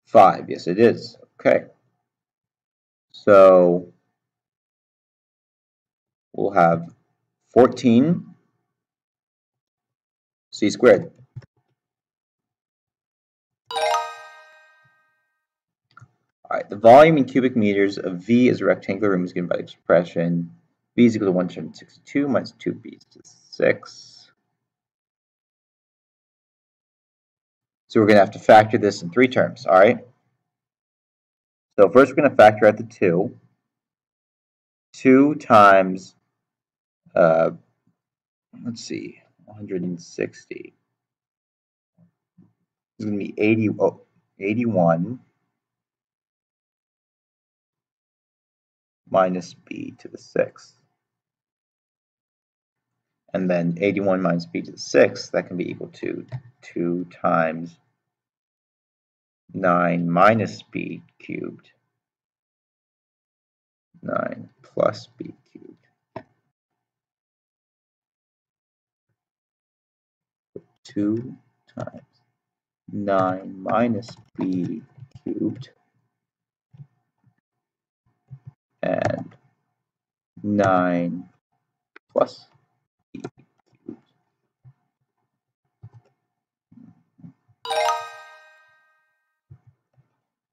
Five, yes it is. Okay. So we'll have 14 c squared. All right, the volume in cubic meters of V as a rectangular room is given by the expression V is equal to 162 minus 2B to 6. So we're going to have to factor this in 3 terms, all right? So first we're going to factor out the 2. 2 times, let's see, 160 is going to be 81 minus b to the 6th. And then 81 minus b to the 6th, that can be equal to 2 times 9 minus b cubed, 9 plus b cubed. 2 times 9 minus b cubed and 9 plus b cubed.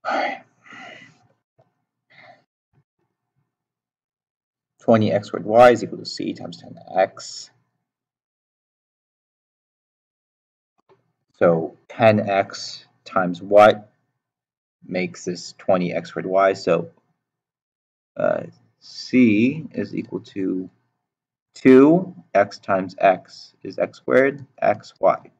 Alright. 20x squared y is equal to c times 10x. So 10x times what makes this 20x squared y? So c is equal to 2x times x is x squared, xy.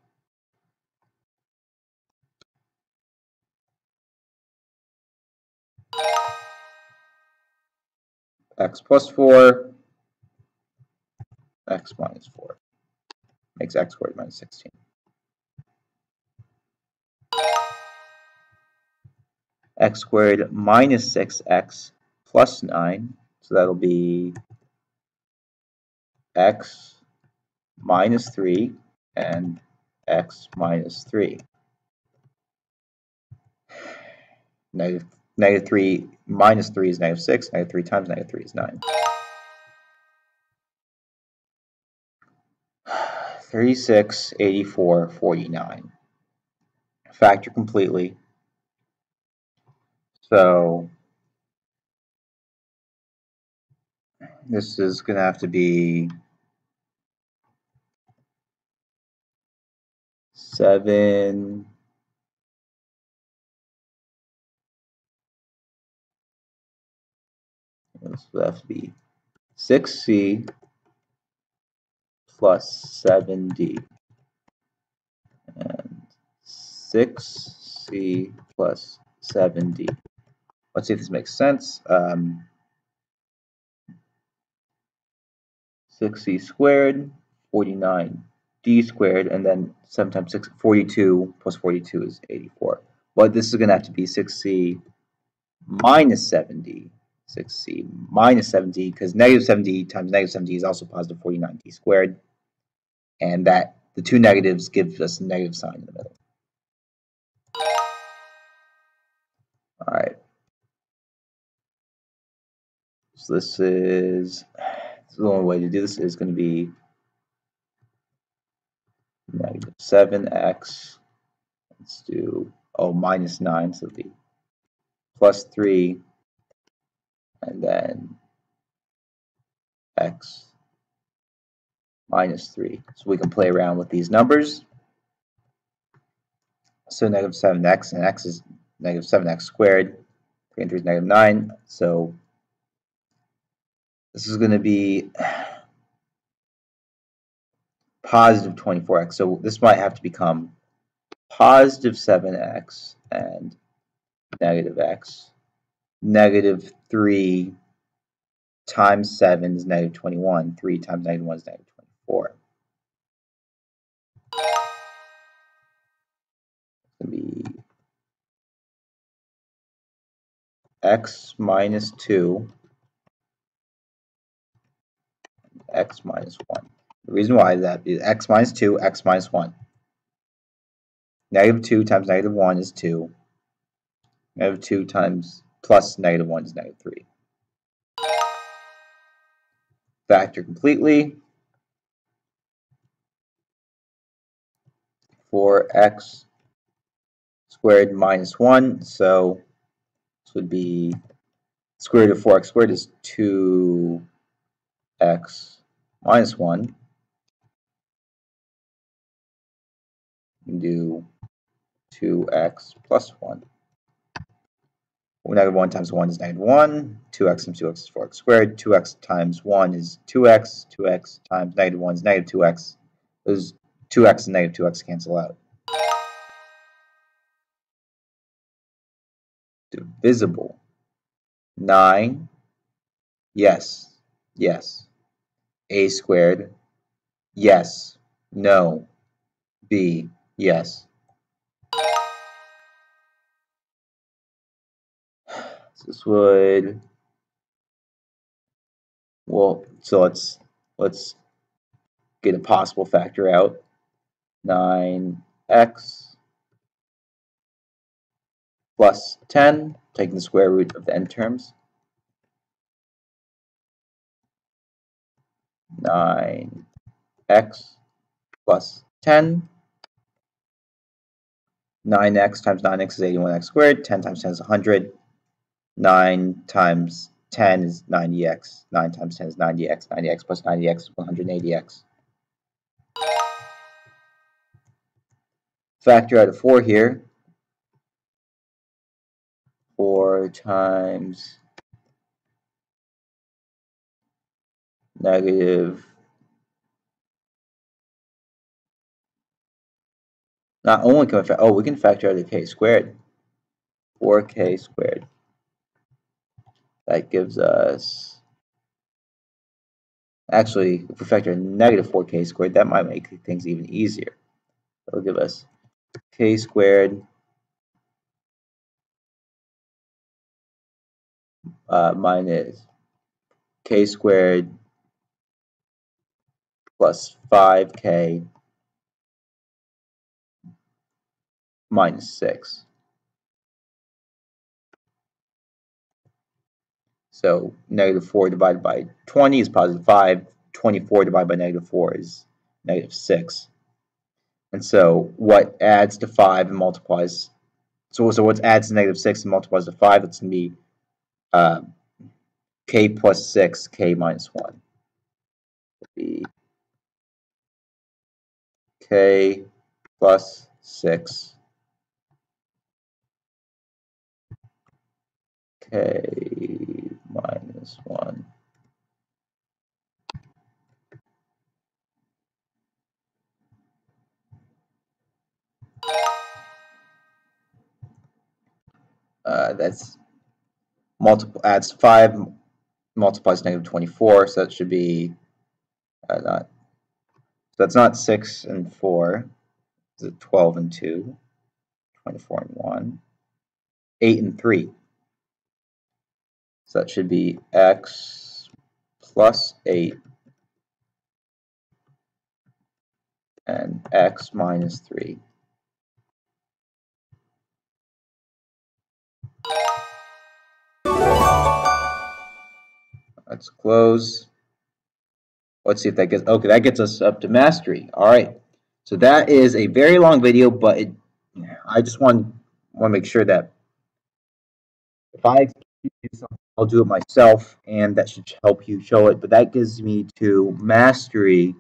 X plus 4, x minus 4 makes x squared minus 16. X squared minus 6x plus 9, so that'll be x minus 3 and x minus 3. Negative 3 minus 3 is negative 6. Negative 3 times negative 3 is 9. 36, 84, 49. Factor completely. So this is going to have to be 7. This will have to be 6c plus 7d. And 6c plus 7d. Let's see if this makes sense. 6c squared, 49d squared, and then 7 times 6, 42 plus 42 is 84. But this is going to have to be 6c minus 7d. 6c minus 7d, because negative 7d times negative 7d is also positive 49d squared. And that the two negatives give us a negative sign in the middle. All right. So this is the only way to do this is going to be negative 7x. Let's do minus 9, so it'll be plus 3, and then x minus 3. So we can play around with these numbers. So negative 7x, and x is negative 7x squared. 3 and 3 is negative 9. So this is going to be positive 24x. So this might have to become positive 7x and negative x. Negative 3 times 7 is negative 21. 3 times negative 1 is negative 24. It's going to be x minus 2, x minus 1. The reason why is that is x minus 2, x minus 1. Negative 2 times negative 1 is 2. Negative 2 times plus negative 1 is negative 3. Factor completely. For x squared minus 1, so this would be square root of 4x squared is 2x minus 1. And do 2x plus 1. Negative 1 times 1 is negative 1. 2x times 2x is 4x squared. 2x times 1 is 2x. 2x times negative 1 is negative 2x. Those 2x and negative 2x cancel out. Divisible. 9. Yes. Yes. A squared. Yes. No. B. Yes. This would, well, so let's get a possible factor out. 9x plus 10, taking the square root of the n terms. 9x plus 10. 9x times 9x is 81x squared. 10 times 10 is 100. 9 times 10 is 90x. 9 times 10 is 90x. 90x plus 90x is 180x. Factor out of 4 here. 4 times negative, not only can we, we can factor out a k squared. 4k squared. That gives us, actually, if we factor negative 4k squared, that might make things even easier. That'll give us k squared minus k squared plus 5k minus 6. So negative 4 divided by 20 is positive 5. 24 divided by negative 4 is negative 6. And so what adds to 5 and multiplies, so what adds to negative 6 and multiplies to 5, it's going to be k plus 6, k minus 1. Be k plus 6, k minus 1. That's adds 5, multiplies negative 24, so that should be so that's not 6 and 4. Is it 12 and 2? 24 and 1. 8 and 3. So that should be x plus 8 and x minus 3. Let's close. Let's see if that gets, okay, that gets us up to mastery. All right. So that is a very long video, but I just want to make sure that if I do something, I'll do it myself, and that should help you show it. But that gives me to mastery